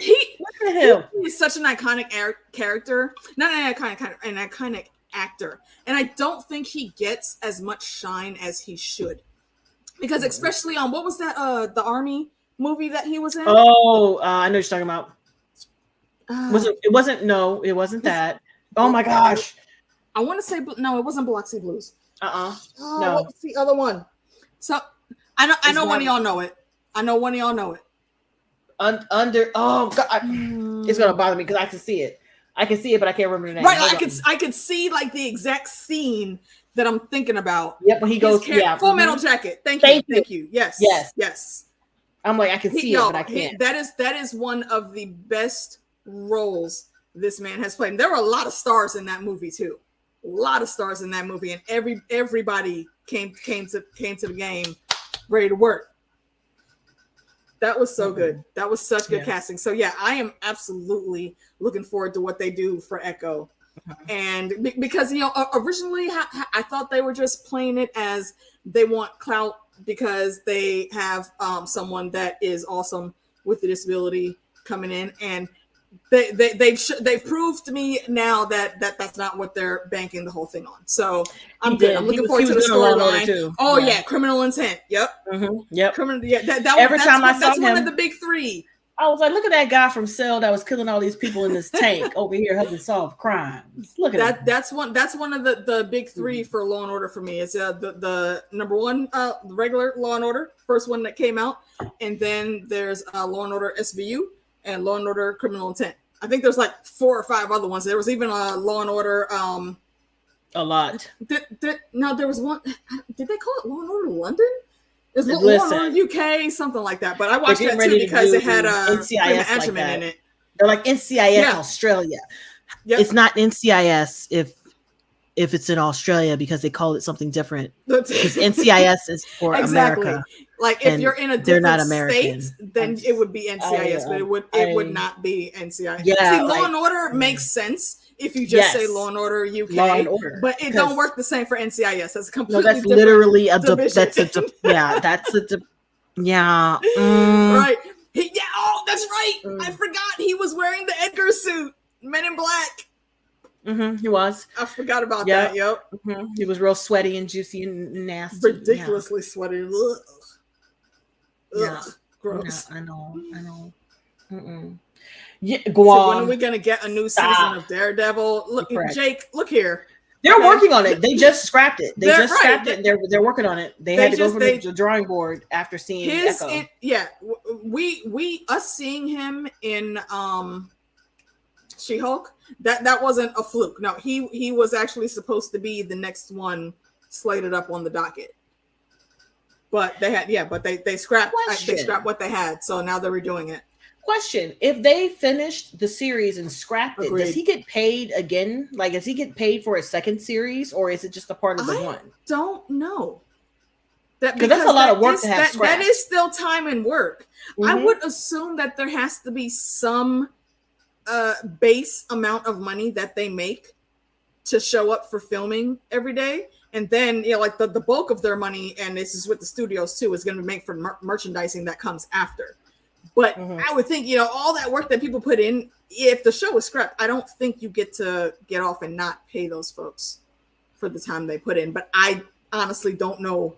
look at him. He's such an iconic character, not an iconic actor, and I don't think he gets as much shine as he should, because especially on what was that the Army movie that he was in? Oh, I know what you're talking about. It wasn't that. Oh my gosh. I want to say no, it wasn't Biloxi Blues. No. What's the other one? So I know one of y'all know it. I know one of y'all know it. Under. Oh god, it's gonna bother me because I can see it. I can see it, but I can't remember the name. Right, I could see like the exact scene that I'm thinking about. Yep, when he goes, Full Metal Jacket. Thank you. Yes. I'm like, I can see it, but I can't. That is one of the best roles this man has played. And there were a lot of stars in that movie too. A lot of stars in that movie, and everybody came to the game ready to work. That was so good. That was such good casting. So yeah, I am absolutely looking forward to what they do for Echo. And because originally I thought they were just playing it as they want clout because they have someone that is awesome with a disability coming in, and they've proved to me now that that's not what they're banking the whole thing on. So I'm good. I'm looking forward to the storyline. Oh yeah, Criminal Intent. Yep. Yep. Criminal. Yeah. That's one of the big three. I was like, look at that guy from Cell that was killing all these people in this tank over here helping solve crimes. Look at that. That's one of the big three for Law and Order for me. It's the number one regular Law and Order, first one that came out, and then there's Law and Order SVU. And Law and Order Criminal Intent. I think there's like 4 or 5 other ones. There was even a Law and Order. A lot. No, there was one. Did they call it Law and Order London? There's Law and Order UK, something like that. But I watched that too because it had NCIS Ashman in it. They're like NCIS Australia. Yep. It's not NCIS if it's in Australia because they call it something different. Because NCIS is for America. Like if you're in a different state, then it would be NCIS, but it would not be NCIS. Yeah, see, Law and Order makes sense if you just say Law and Order UK, Law and Order, but it don't work the same for NCIS. That's completely that's literally a division. Right. Oh, that's right. I forgot he was wearing the Edgar suit. Men in Black. He was. I forgot about that. Yep. He was real sweaty and juicy and nasty. Ridiculously sweaty. Ugh. Yeah. Gross. Yeah, I know. Yeah, go on. So when are we gonna get a new season of Daredevil? Look, Jake, look here. They're working on it. They just scrapped it. They just scrapped it. They're working on it. They had to go from the drawing board after seeing Echo. Us seeing him in She-Hulk, that wasn't a fluke. No, he was actually supposed to be the next one slated up on the docket. But they scrapped what they had, so now they're redoing it. Question: if they finished the series and scrapped it, does he get paid again? Like, does he get paid for a second series, or is it just a part of the one? Don't know. Because that's a lot of work to have scrapped. That is still time and work. I would assume that there has to be some base amount of money that they make to show up for filming every day. And then, like the bulk of their money, and this is with the studios too, is going to be made for merchandising that comes after. But I would think, all that work that people put in, if the show was scrapped, I don't think you get to get off and not pay those folks for the time they put in. But I honestly don't know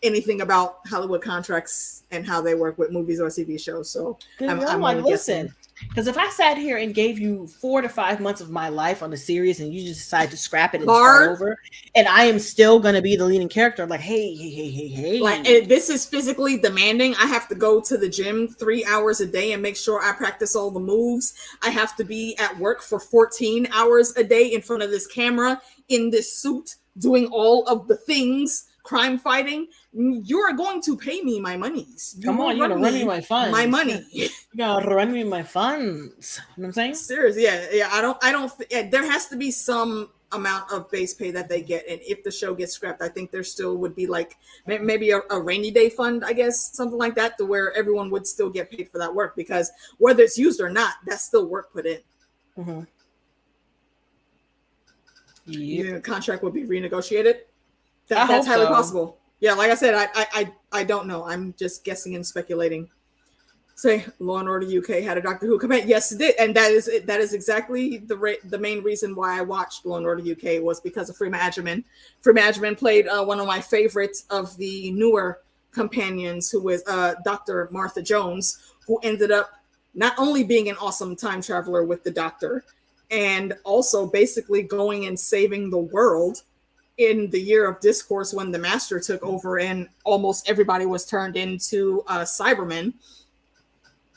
anything about Hollywood contracts and how they work with movies or TV shows. So I'm like, listen, because if I sat here and gave you 4 to 5 months of my life on the series and you just decide to scrap it and start over, and I am still going to be the leading character, like, hey. Like, this is physically demanding. I have to go to the gym 3 hours a day and make sure I practice all the moves. I have to be at work for 14 hours a day in front of this camera in this suit doing all of the things. Crime fighting, you're going to pay me my monies. Come on, you're gonna run me my funds. My money. You gotta run me my funds. You know what I'm saying? Seriously, yeah. I don't. There has to be some amount of base pay that they get, and if the show gets scrapped, I think there still would be like maybe a rainy day fund, I guess, something like that, to where everyone would still get paid for that work, because whether it's used or not, that's still work put in. The contract would be renegotiated. That's highly possible. Yeah, like I said, I don't know. I'm just guessing and speculating. Say, Law and Order UK had a Doctor Who come in. Yes, it did, and that is exactly the main reason why I watched Law and Order UK, was because of Freema Agyeman. Freema Agyeman played one of my favorites of the newer companions, who was Dr. Martha Jones, who ended up not only being an awesome time traveler with the Doctor, and also basically going and saving the world in the Year of Discourse when the Master took over and almost everybody was turned into Cybermen.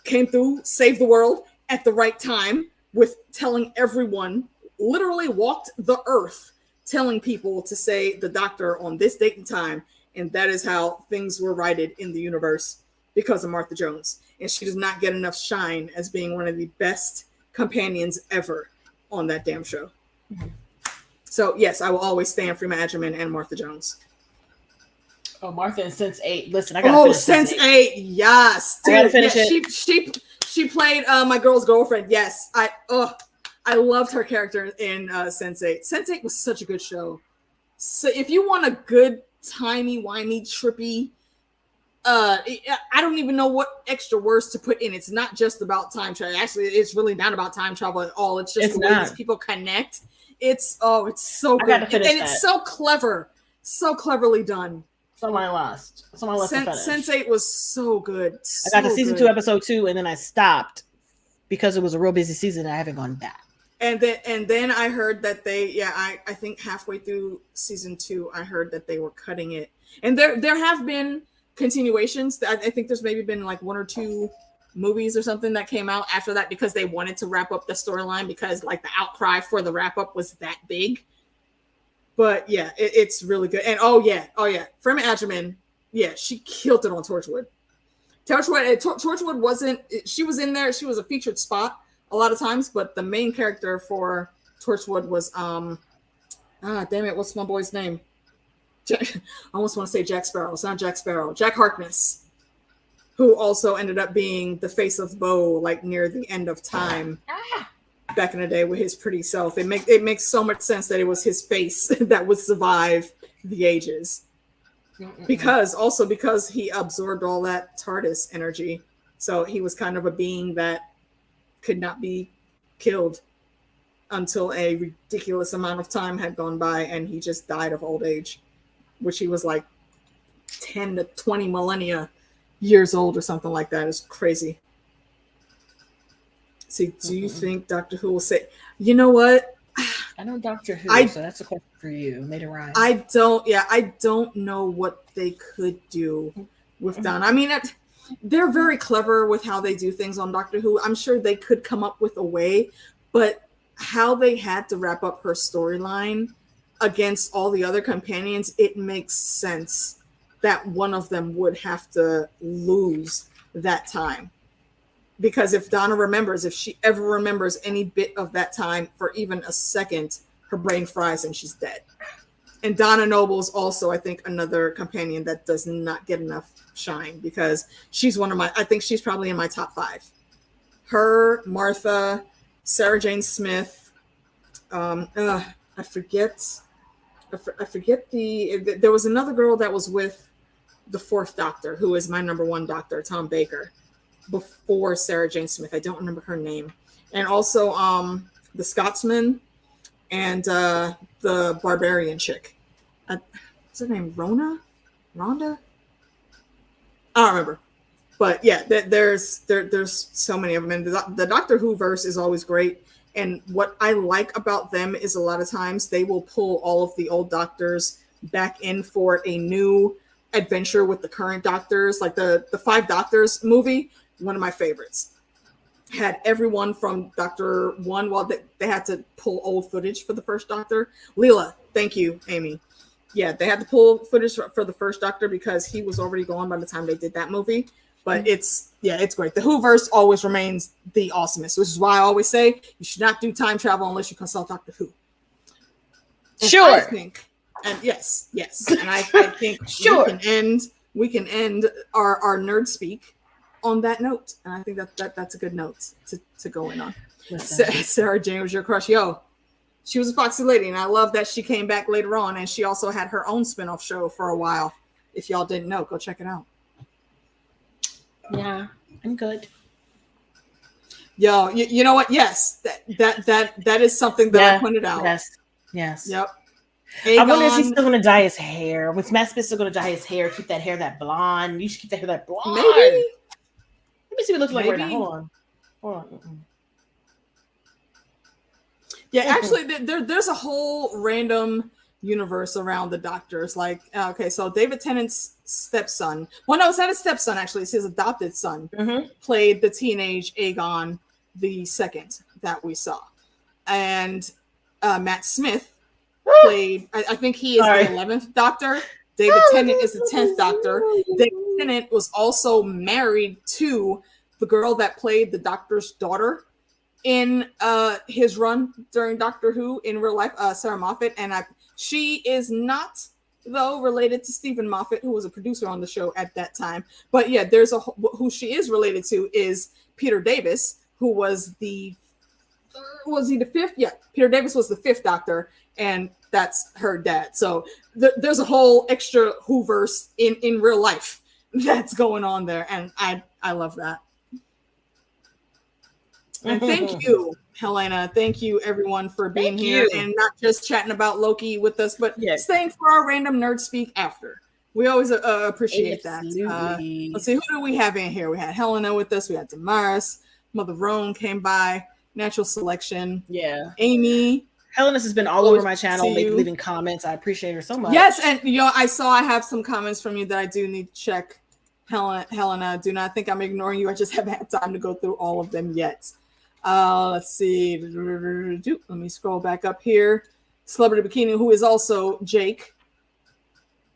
Came through, saved the world at the right time with telling everyone, literally walked the earth, telling people to say the Doctor on this date and time. And that is how things were righted in the universe because of Martha Jones. And she does not get enough shine as being one of the best companions ever on that damn show. So, yes, I will always stand for Freema Agyeman and Martha Jones. Oh, Martha and Sense8. Listen, I gotta finish Sense8. Yes. Dude, I gotta finish it. She played my girl's girlfriend. Yes. I loved her character in Sense8. Sense8 was such a good show. So if you want a good, timey, wimey, trippy, I don't even know what extra words to put in. It's not just about time travel. Actually, it's really not about time travel at all. It's just the way these people connect. It's so good, and it's so clever, so cleverly done. It's on my list. It's on my list to finish. Sense8 was so good. I got to season 2, episode 2, and then I stopped because it was a real busy season. And I haven't gone back. And then I heard that I think halfway through season 2, I heard that they were cutting it. And there have been continuations. I think there's maybe been like 1 or 2 movies or something that came out after that, because they wanted to wrap up the storyline, because like the outcry for the wrap up was that big. But yeah, it's really good. And oh yeah, Freema Agyeman, yeah, she killed it on Torchwood. Torchwood wasn't, she was in there, she was a featured spot a lot of times, but the main character for Torchwood was damn it, what's my boy's name? I almost want to say Jack Sparrow. It's not Jack Sparrow. Jack Harkness, who also ended up being the face of Bo, like near the end of time back in the day with his pretty self. It makes so much sense that it was his face that would survive the ages. Because he absorbed all that TARDIS energy. So he was kind of a being that could not be killed. until a ridiculous amount of time had gone by and he just died of old age, which he was like 10 to 20 millennia years old or something like that. It's crazy. See, do you think Doctor Who will say, you know what? I know Doctor Who, so that's a question for you. Made it right. I don't know what they could do with Donna. I mean, they're very clever with how they do things on Doctor Who. I'm sure they could come up with a way, but how they had to wrap up her storyline against all the other companions, it makes sense that one of them would have to lose that time. Because if Donna remembers, if she ever remembers any bit of that time for even a second, her brain fries and she's dead. And Donna Noble's also, I think, another companion that does not get enough shine, because she's I think she's probably in my top 5. Her, Martha, Sarah Jane Smith, I forget there was another girl that was with the 4th Doctor, who is my number 1 Doctor, Tom Baker, before Sarah Jane Smith. I don't remember her name. And also the Scotsman and the barbarian chick. What's her name? Rhonda? I don't remember. But yeah, there's so many of them. And the Doctor Who verse is always great. And what I like about them is a lot of times they will pull all of the old Doctors back in for a new adventure with the current Doctors. Like the 5 Doctors movie, one of my favorites. Had everyone from Doctor 1, well, they had to pull old footage for the first Doctor. Leela, thank you, Amy. Yeah, they had to pull footage for the first Doctor because he was already gone by the time they did that movie. But it's great. The Whoverse always remains the awesomest, which is why I always say you should not do time travel unless you consult Doctor Who. And sure. I think, and yes. And I think sure. we can end our nerd speak on that note. And I think that's a good note to go in on. Sarah Jane was your crush. Yo, she was a foxy lady, and I love that she came back later on, and she also had her own spinoff show for a while. If y'all didn't know, go check it out. Yeah, I'm good. Yo, you know what? Yes, that is something that I pointed out. Yes. Yep. Aegon. I wonder if he's still going to dye his hair. Was Matt Smith still going to dye his hair? Keep that hair that blonde. You should keep that hair that blonde. Maybe. Let me see what it looks like right now. Hold on. Yeah, actually, there's a whole random universe around the Doctors. Like, okay, so David Tennant's stepson. Well, no, it's not his stepson, actually. It's his adopted son. Played the teenage Aegon the second that we saw. And Matt Smith played, I think he is the 11th Doctor. David Tennant is the 10th Doctor. David Tennant was also married to the girl that played the Doctor's daughter in his run during Doctor Who in real life, Sarah Moffat. And she is not, though, related to Stephen Moffat, who was a producer on the show at that time. But yeah, who she is related to is Peter Davis, who was the 5th? Yeah, Peter Davis was the 5th Doctor, and that's her dad. So there's a whole extra Whoverse in real life that's going on there, and I love that. And thank you, Helena. Thank you, everyone, for being here and not just chatting about Loki with us, but staying for our random nerd speak after. We always appreciate that. Let's see, who do we have in here? We had Helena with us. We had Damaris. Mother Rome came by. Natural Selection. Yeah. Amy. Helena's has been all over my channel, leaving comments. I appreciate her so much. Yes, and I have some comments from you that I do need to check. Helena, do not think I'm ignoring you. I just haven't had time to go through all of them yet. Let's see. Let me scroll back up here. Celebrity Bikini, who is also Jake.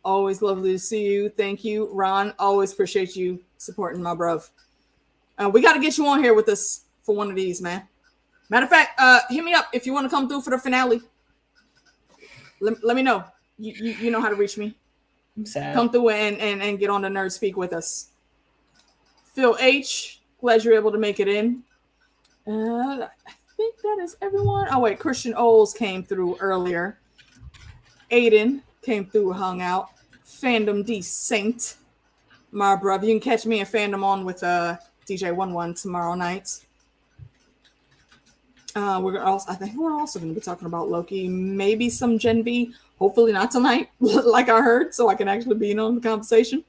Always lovely to see you. Thank you, Ron. Always appreciate you supporting my bruv. We got to get you on here with us for one of these, man. Matter of fact, hit me up if you want to come through for the finale. Let me know. You know how to reach me. I'm sad. Come through and get on the Nerd Speak with us. Phil H, glad you're able to make it in. I think that is everyone. Oh, wait. Christian Oles came through earlier. Aiden came through, hung out. Fandom D Saint. My brother. You can catch me in Fandom on with DJ Wun Wun tomorrow night. I think we're also going to be talking about Loki, maybe some Gen V. Hopefully not tonight, like I heard, so I can actually be in on the conversation.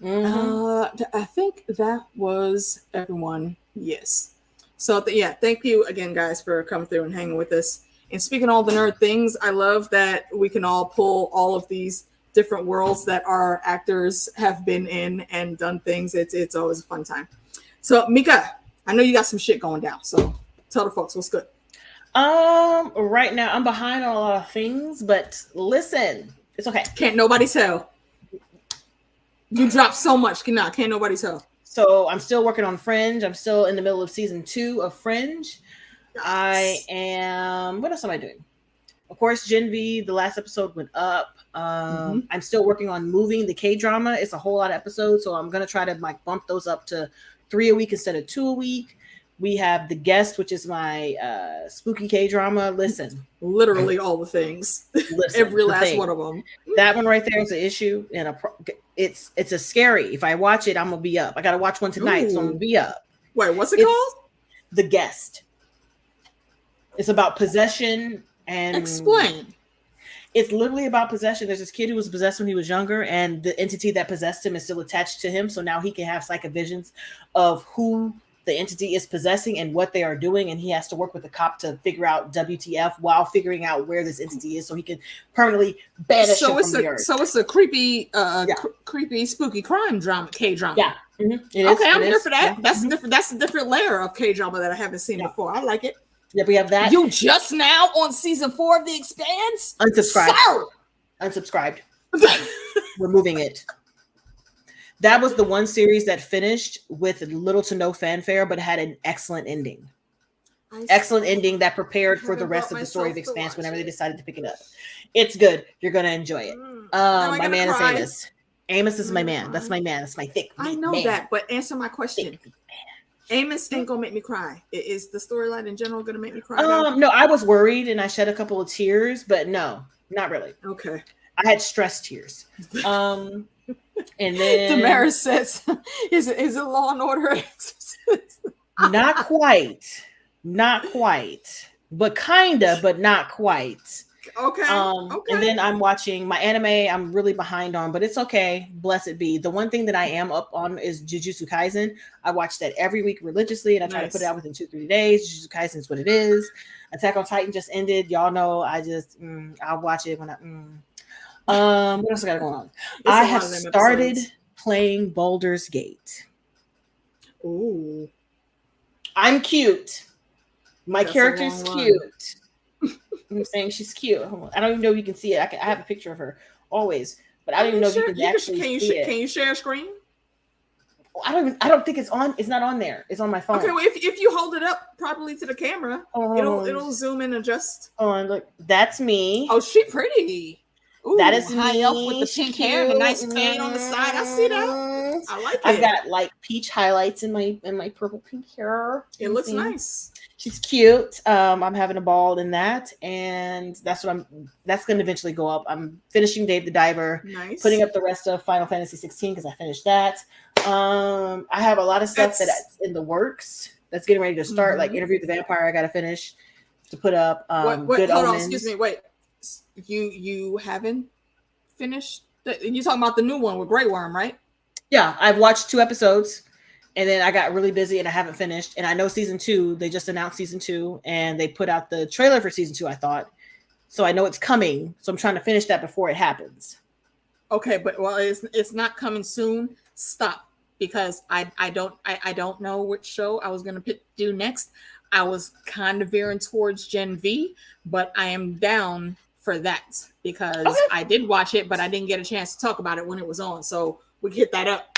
I think that was everyone. Yes. So thank you again, guys, for coming through and hanging with us. And speaking of all the nerd things, I love that we can all pull all of these different worlds that our actors have been in and done things. It's always a fun time. So Mika, I know you got some shit going down, so tell the folks what's good. Right now I'm behind on a lot of things, but listen, it's okay. Can't nobody tell. You dropped so much. Can't nobody tell. So I'm still working on Fringe. I'm still in the middle of season 2 of Fringe. Nice. What else am I doing? Of course, Gen V, the last episode went up. I'm still working on moving the K-drama. It's a whole lot of episodes, so I'm going to try to bump those up to 3 a week instead of 2 a week. We have The Guest, which is my spooky K-drama. Listen. Literally all the things. Listen, every last one of them. That one right there is an issue. And it's a scary. If I watch it, I'm going to be up. I got to watch one tonight, so I'm going to be up. Wait, what's it called? The Guest. It's about possession and... Explain. It's literally about possession. There's this kid who was possessed when he was younger, and the entity that possessed him is still attached to him. So now he can have psychic visions of who the entity is possessing and what they are doing, and he has to work with the cop to figure out WTF while figuring out where this entity is, so he can permanently banish him from the earth. So it's a creepy, creepy, spooky crime drama, K-drama. Yeah. Mm-hmm. Okay, I'm here for that. Yeah. That's different. That's a different layer of K-drama that I haven't seen before. I like it. Yeah, we have that. You just now on season 4 of The Expanse? Unsubscribed. So! Unsubscribed. We're moving it. That was the one series that finished with little to no fanfare, but had an excellent ending. Excellent ending that prepared for the rest of the story of Expanse whenever they decided to pick it up. It's good. You're going to enjoy it. My man is Amos. Amos is my man. That's my man. That's my thick I know man. That, but answer my question. Amos ain't gonna make me cry. Is the storyline in general gonna make me cry? No, I was worried and I shed a couple of tears, but no, not really. Okay. I had stress tears. And then Damaris says, is it Law and Order Exorcist? Not quite. But kinda, but not quite. Okay. And then I'm watching my anime. I'm really behind on, but it's okay. Blessed be. The one thing that I am up on is Jujutsu Kaisen. I watch that every week religiously, and I try to put it out within 2-3 days. Jujutsu Kaisen is what it is. Attack on Titan just ended. Y'all know I just I'll watch it when what else I got going on? I have started playing Baldur's Gate. Ooh. I'm cute. My character's cute. I'm saying she's cute. I don't even know if you can see it. I have a picture of her always, but I don't even know if you can actually see it. Can you share a screen? I don't think it's on. It's not on there. It's on my phone. Okay, well, if you hold it up properly to the camera, it'll zoom in and adjust. Oh, and look, that's me. Oh, she pretty. Ooh, that is high me. Up with the pink hair and the nice fade on the side. I see that. I like it. I've got like peach highlights in my purple pink hair. It looks nice. She's cute. I'm having a ball in that, and that's going to eventually go up. I'm finishing Dave the Diver, putting up the rest of Final Fantasy 16 because I finished that. I have a lot of stuff that's in the works that's getting ready to start, like Interview with the Vampire. I got to finish to put up. Hold on, excuse me. Wait, you haven't finished? You're talking about the new one with Grey Worm, right? Yeah, I've watched 2 episodes. And then I got really busy and I haven't finished. And I know season 2, they just announced season 2 and they put out the trailer for season 2, I thought. So I know it's coming. So I'm trying to finish that before it happens. Okay, but it's not coming soon. Stop. Because I don't know which show I was going to do next. I was kind of veering towards Gen V, but I am down for that because I did watch it, but I didn't get a chance to talk about it when it was on. So we can hit that up.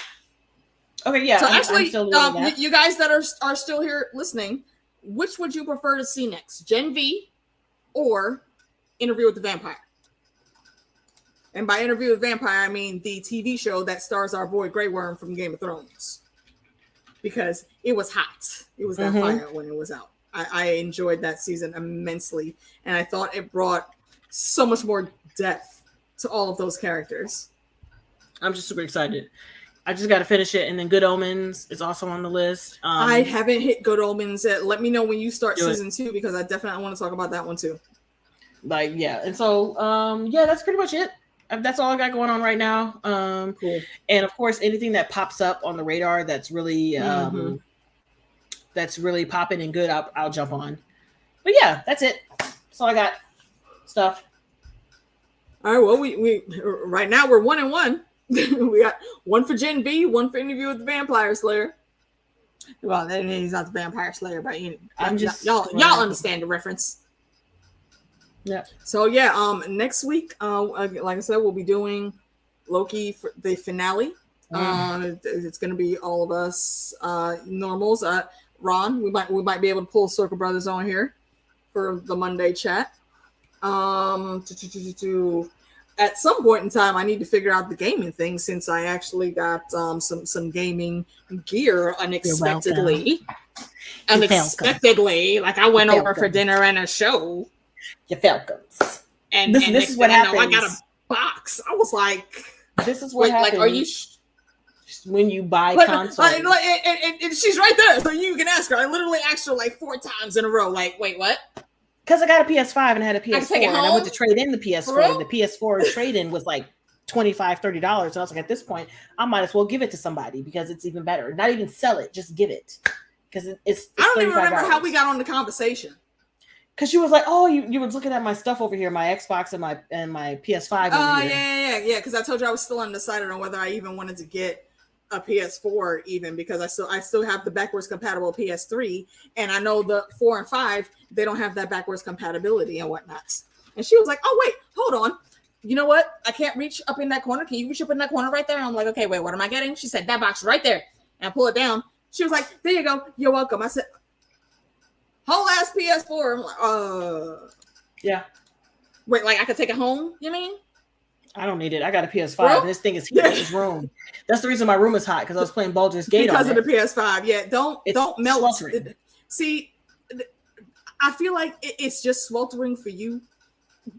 Okay, yeah. So actually, you guys that are still here listening, which would you prefer to see next, Gen V or Interview with the Vampire? And by Interview with the Vampire, I mean the TV show that stars our boy Grey Worm from Game of Thrones. Because it was hot. It was that fire when it was out. I enjoyed that season immensely. And I thought it brought so much more depth to all of those characters. I'm just super excited. I just got to finish it, and then Good Omens is also on the list. I haven't hit Good Omens yet. Let me know when you start season 2 because I definitely want to talk about that one too. Like, yeah, and so that's pretty much it. That's all I got going on right now. Cool. And of course, anything that pops up on the radar that's really popping and good, I'll jump on. But yeah, that's it. That's all I got. Stuff. All right. Well, we right now we're 1-1. We got one for Gen V, one for Interview with the Vampire Slayer. Well, he's not the Vampire Slayer, but I'm just y'all understand the reference. Yeah. So yeah, next week, like I said, we'll be doing Loki for the finale. It's gonna be all of us normals. Ron, we might be able to pull Circle Brothers on here for the Monday chat. At some point in time, I need to figure out the gaming thing since I actually got some gaming gear unexpectedly. Like I went over for dinner and a show. Your Falcons. And this is what happens. I got a box. I was like, this is what happens. Like, are you when you buy consoles? And she's right there, so you can ask her. I literally asked her like 4 times in a row. Like, wait, what? Because I got a PS5 and I had a PS4, and I went to trade in the PS4. And the PS4 trade-in was like $25, $30. So I was like, at this point, I might as well give it to somebody because it's even better. Not even sell it, just give it. Because it's I don't even remember how we got on the conversation. Because she was like, "Oh, you were looking at my stuff over here, my Xbox and my PS5." Oh, yeah. Because I told you I was still undecided on whether I even wanted to get a PS4, even because I still have the backwards compatible PS3, and I know the 4 and 5 they don't have that backwards compatibility and whatnot. And she was like, "Oh wait, hold on. You know what? I can't reach up in that corner. Can you reach up in that corner right there?" And I'm like, "Okay, wait, what am I getting?" She said, "That box right there," and I pull it down. She was like, "There you go. You're welcome." I said, whole ass PS4. I'm like, yeah. Wait, like I could take it home? You mean? I don't need it. I got a PS5. And this thing is here in this room. That's the reason my room is hot because I was playing Baldur's Gate because of the PS5. Yeah, don't melt. Sweltering. See, I feel like it's just sweltering for you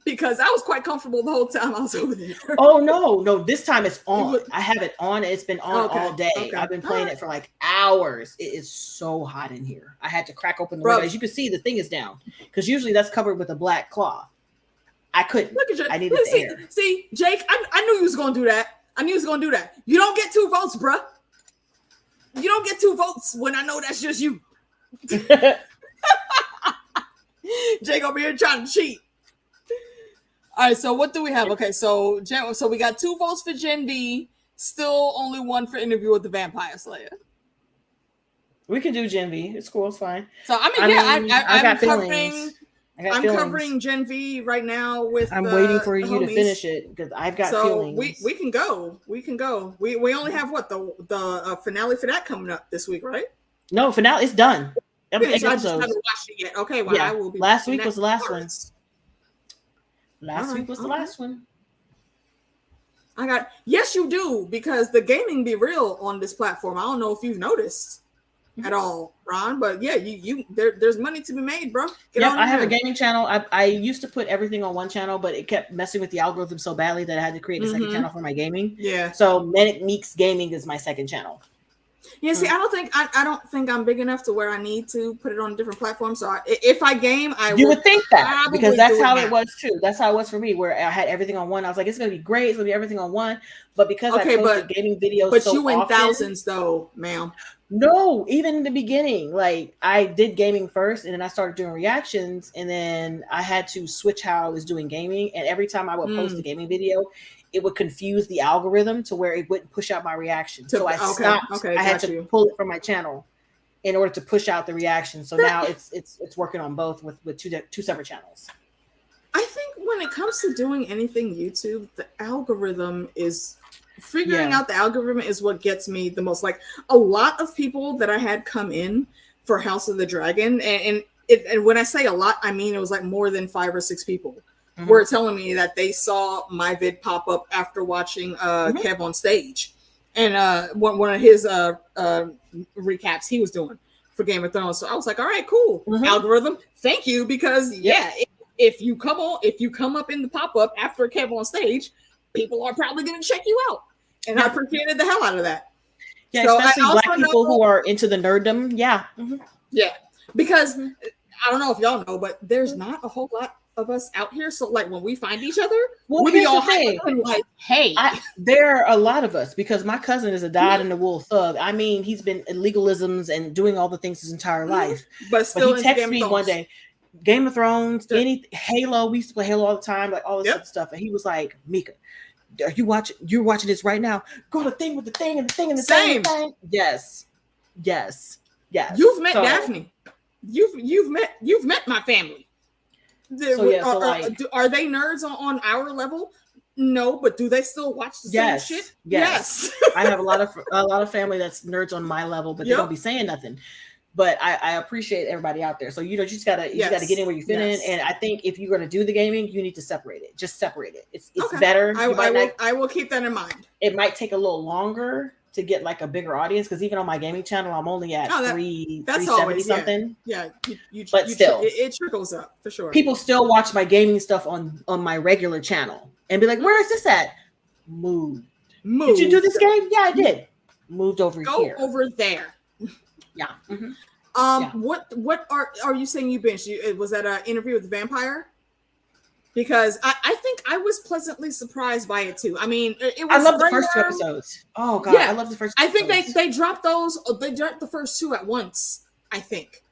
because I was quite comfortable the whole time I was over there. Oh no! This time it's on. I have it on. It's been on all day. Okay. I've been playing it for like hours. It is so hot in here. I had to crack open the window. As you can see, the thing is down because usually that's covered with a black cloth. I couldn't. Look at you. I needed the air. See, Jake, I knew you was gonna do that. I knew you was gonna do that. You don't get 2 votes, bruh. You don't get 2 votes when I know that's just you. Jake over here trying to cheat. All right, so what do we have? Okay, so we got 2 votes for Gen V, still only 1 for Interview with the Vampire Slayer. We can do Gen V. It's cool. It's fine. So I'm covering Gen V right now with. I'm waiting for you to finish it because I've got feelings. We can go. We can go. We only have what the finale for that coming up this week, right? No, finale. It's done. I just haven't watched it yet. Okay, well, yeah. I will be. Last week was the last one. Last week was the last one. Yes, you do, because the gaming be real on this platform. I don't know if you've noticed at all, Ron, but yeah, there's money to be made, bro. I have a gaming channel. I used to put everything on one channel, but it kept messing with the algorithm so badly that I had to create a second channel for my gaming. Yeah. So Manic Meeks Gaming is my second channel. Yeah, see, I don't think I'm big enough to where I need to put it on a different platform. So if I game, you would think that because that's how it was too. That's how it was for me, where I had everything on one. I was like, it's gonna be great. It's gonna be everything on one. But because I posted gaming videos, but you win thousands though, ma'am. No, even in the beginning, like I did gaming first, and then I started doing reactions, and then I had to switch how I was doing gaming. And every time I would post a gaming video, it would confuse the algorithm to where it wouldn't push out my reaction. So I stopped. I had to pull it from my channel in order to push out the reaction. So now it's working on both with two separate channels. I think when it comes to doing anything YouTube, the algorithm is figuring out the algorithm is what gets me the most. Like a lot of people that I had come in for House of the Dragon, and when I say a lot, I mean it was like more than 5 or 6 people. Were telling me that they saw my vid pop up after watching Kev on stage, and one of his recaps he was doing for Game of Thrones. So I was like, all right, cool, algorithm, thank you, because if you come up in the pop up after Kev on stage, people are probably going to check you out, and I appreciated the hell out of that. Yeah, So especially I also Black people know, who are into the nerddom. Yeah. yeah, because I don't know if y'all know, but there's not a whole lot of us out here. So like when we find each other, Well, we be here's all the thing. hyper and like, hey, There are a lot of us because my cousin is a dyed-in-the-wool thug. I mean, he's been in legalisms and doing all the things his entire life. but still he texted me one day, Game of Thrones, any Halo. We used to play Halo all the time, like all this stuff. And he was like, Mika, are you watching? You're watching this right now. Go the thing with the thing and the thing and the Same. thing. Yes. You've met Daphne. You've met my family. Are they nerds on our level? No, but do they still watch the same shit? Yes. I have a lot of family that's nerds on my level, but they don't be saying nothing. But I appreciate everybody out there. So you just gotta get in where you fit in. And I think if you're gonna do the gaming, you need to separate it. Just separate it. It's better. I will keep that in mind. It might take a little longer to get like a bigger audience because even on my gaming channel, I'm only at 370 something. Yeah, but still, it trickles up for sure. People still watch my gaming stuff on my regular channel and be like, "Where is this at?" Moved. Did you do this game? Yeah, I did. Moved over here. Go over there. Yeah. What are you saying you binged? Was that an interview with the vampire? Because I think I was pleasantly surprised by it too. I mean, it was. I love the first two episodes. Oh god, I love the first. I think they dropped those. They dropped the first two at once. I think,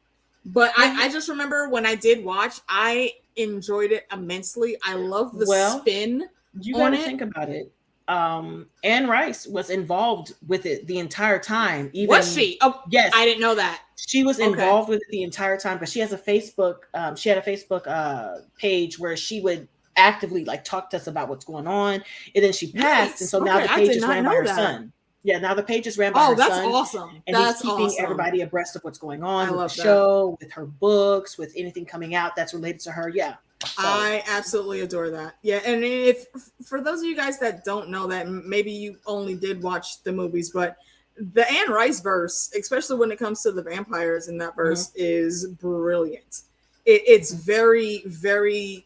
but I just remember when I did watch, I enjoyed it immensely. I love the spin. You got to think about it. Anne Rice was involved with it the entire time. Was she? Oh, yes. I didn't know that. She was involved with it the entire time because she has a Facebook. She had a Facebook page where she would actively like talk to us about what's going on, and then she passed, and so now the page is ran by her son. Yeah, now the page is ran by her son. Oh, that's awesome! And he's keeping everybody abreast of what's going on with the show, with her books, with anything coming out that's related to her. Yeah. So. I absolutely adore that. Yeah, and if for those of you guys that don't know that, maybe you only did watch the movies, but the Anne Rice verse, especially when it comes to the vampires in that verse, is brilliant. It's very, very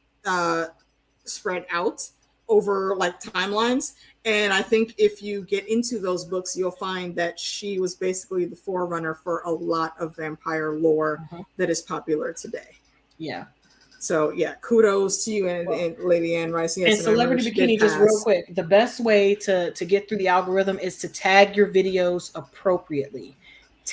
spread out over like timelines, and I think if you get into those books, you'll find that she was basically the forerunner for a lot of vampire lore that is popular today. Yeah. So yeah, kudos to you and Lady Anne Rice. Yes, and Celebrity Bikini, just real quick, the best way to get through the algorithm is to tag your videos appropriately.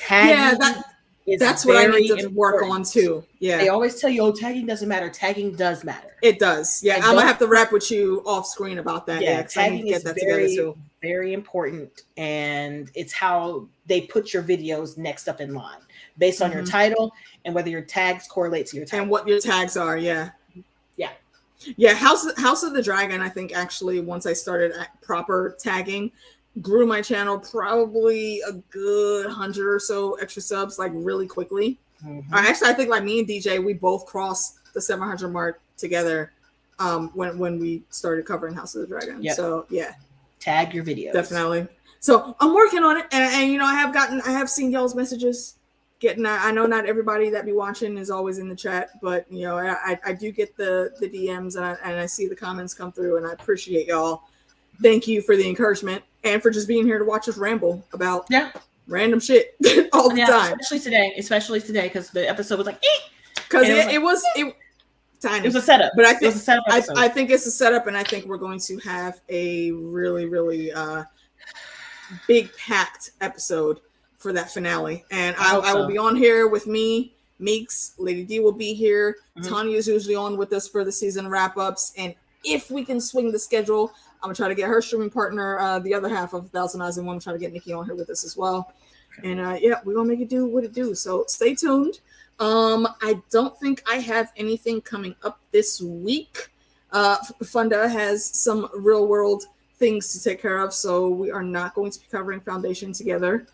That's what I need to work on too. Yeah, they always tell you, "Oh, tagging doesn't matter." Tagging does matter. It does. Yeah, I'm gonna have to rap with you off screen about that. Yeah, tagging is very important, and it's how they put your videos next up in line based on your title and whether your tags correlate to your title and what your tags are. Yeah. House of the Dragon, I think actually once I started proper tagging, grew my channel probably a good 100 or so extra subs like really quickly. Actually, I think like me and DJ, we both crossed the 700 mark together when we started covering House of the Dragon. So yeah, tag your videos definitely. So I'm working on it, and I have seen y'all's messages. I know not everybody that be watching is always in the chat, but I do get the DMs and I see the comments come through, and I appreciate y'all. Thank you for the encouragement and for just being here to watch us ramble about random shit all the time. Especially today, because the episode was like, because it was tiny. It was a setup, but I think it's a setup, and I think we're going to have a really, really big packed episode for that finale. And I will be on here with me, Meeks, Lady D will be here. Tanya is usually on with us for the season wrap-ups, and if we can swing the schedule, I'm gonna try to get her streaming partner, the other half of Thousand Eyes and One. I'm trying to get Nikki on here with us as well. And we're gonna make it do what it do. So stay tuned. I don't think I have anything coming up this week. Funda has some real world things to take care of, so we are not going to be covering Foundation together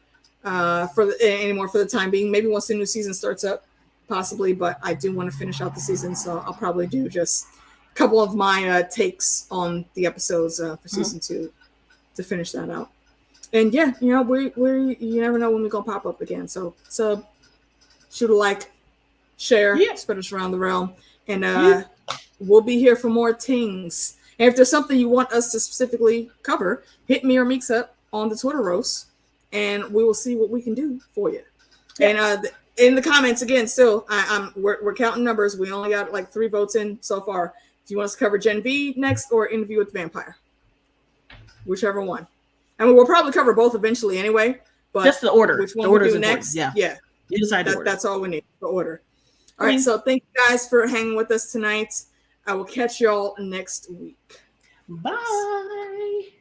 anymore for the time being. Maybe once the new season starts up, possibly, but I do want to finish out the season, so I'll probably do just a couple of my takes on the episodes for season 2 to finish that out. And we're you never know when we're gonna pop up again. So sub, shoot a like, share, spread us around the realm, and we'll be here for more things. And if there's something you want us to specifically cover, hit me or Meeks up on the Twitter roast. and we will see what we can do for you. Yes. And in the comments again, still, we're counting numbers. We only got like 3 votes in so far. Do you want us to cover Gen V next or Interview with the Vampire? Whichever one. I mean, we'll probably cover both eventually anyway. But just the order. Which one the order we is do next? Yeah. You decide the order. That's all we need. The order. All right. So thank you guys for hanging with us tonight. I will catch y'all next week. Bye.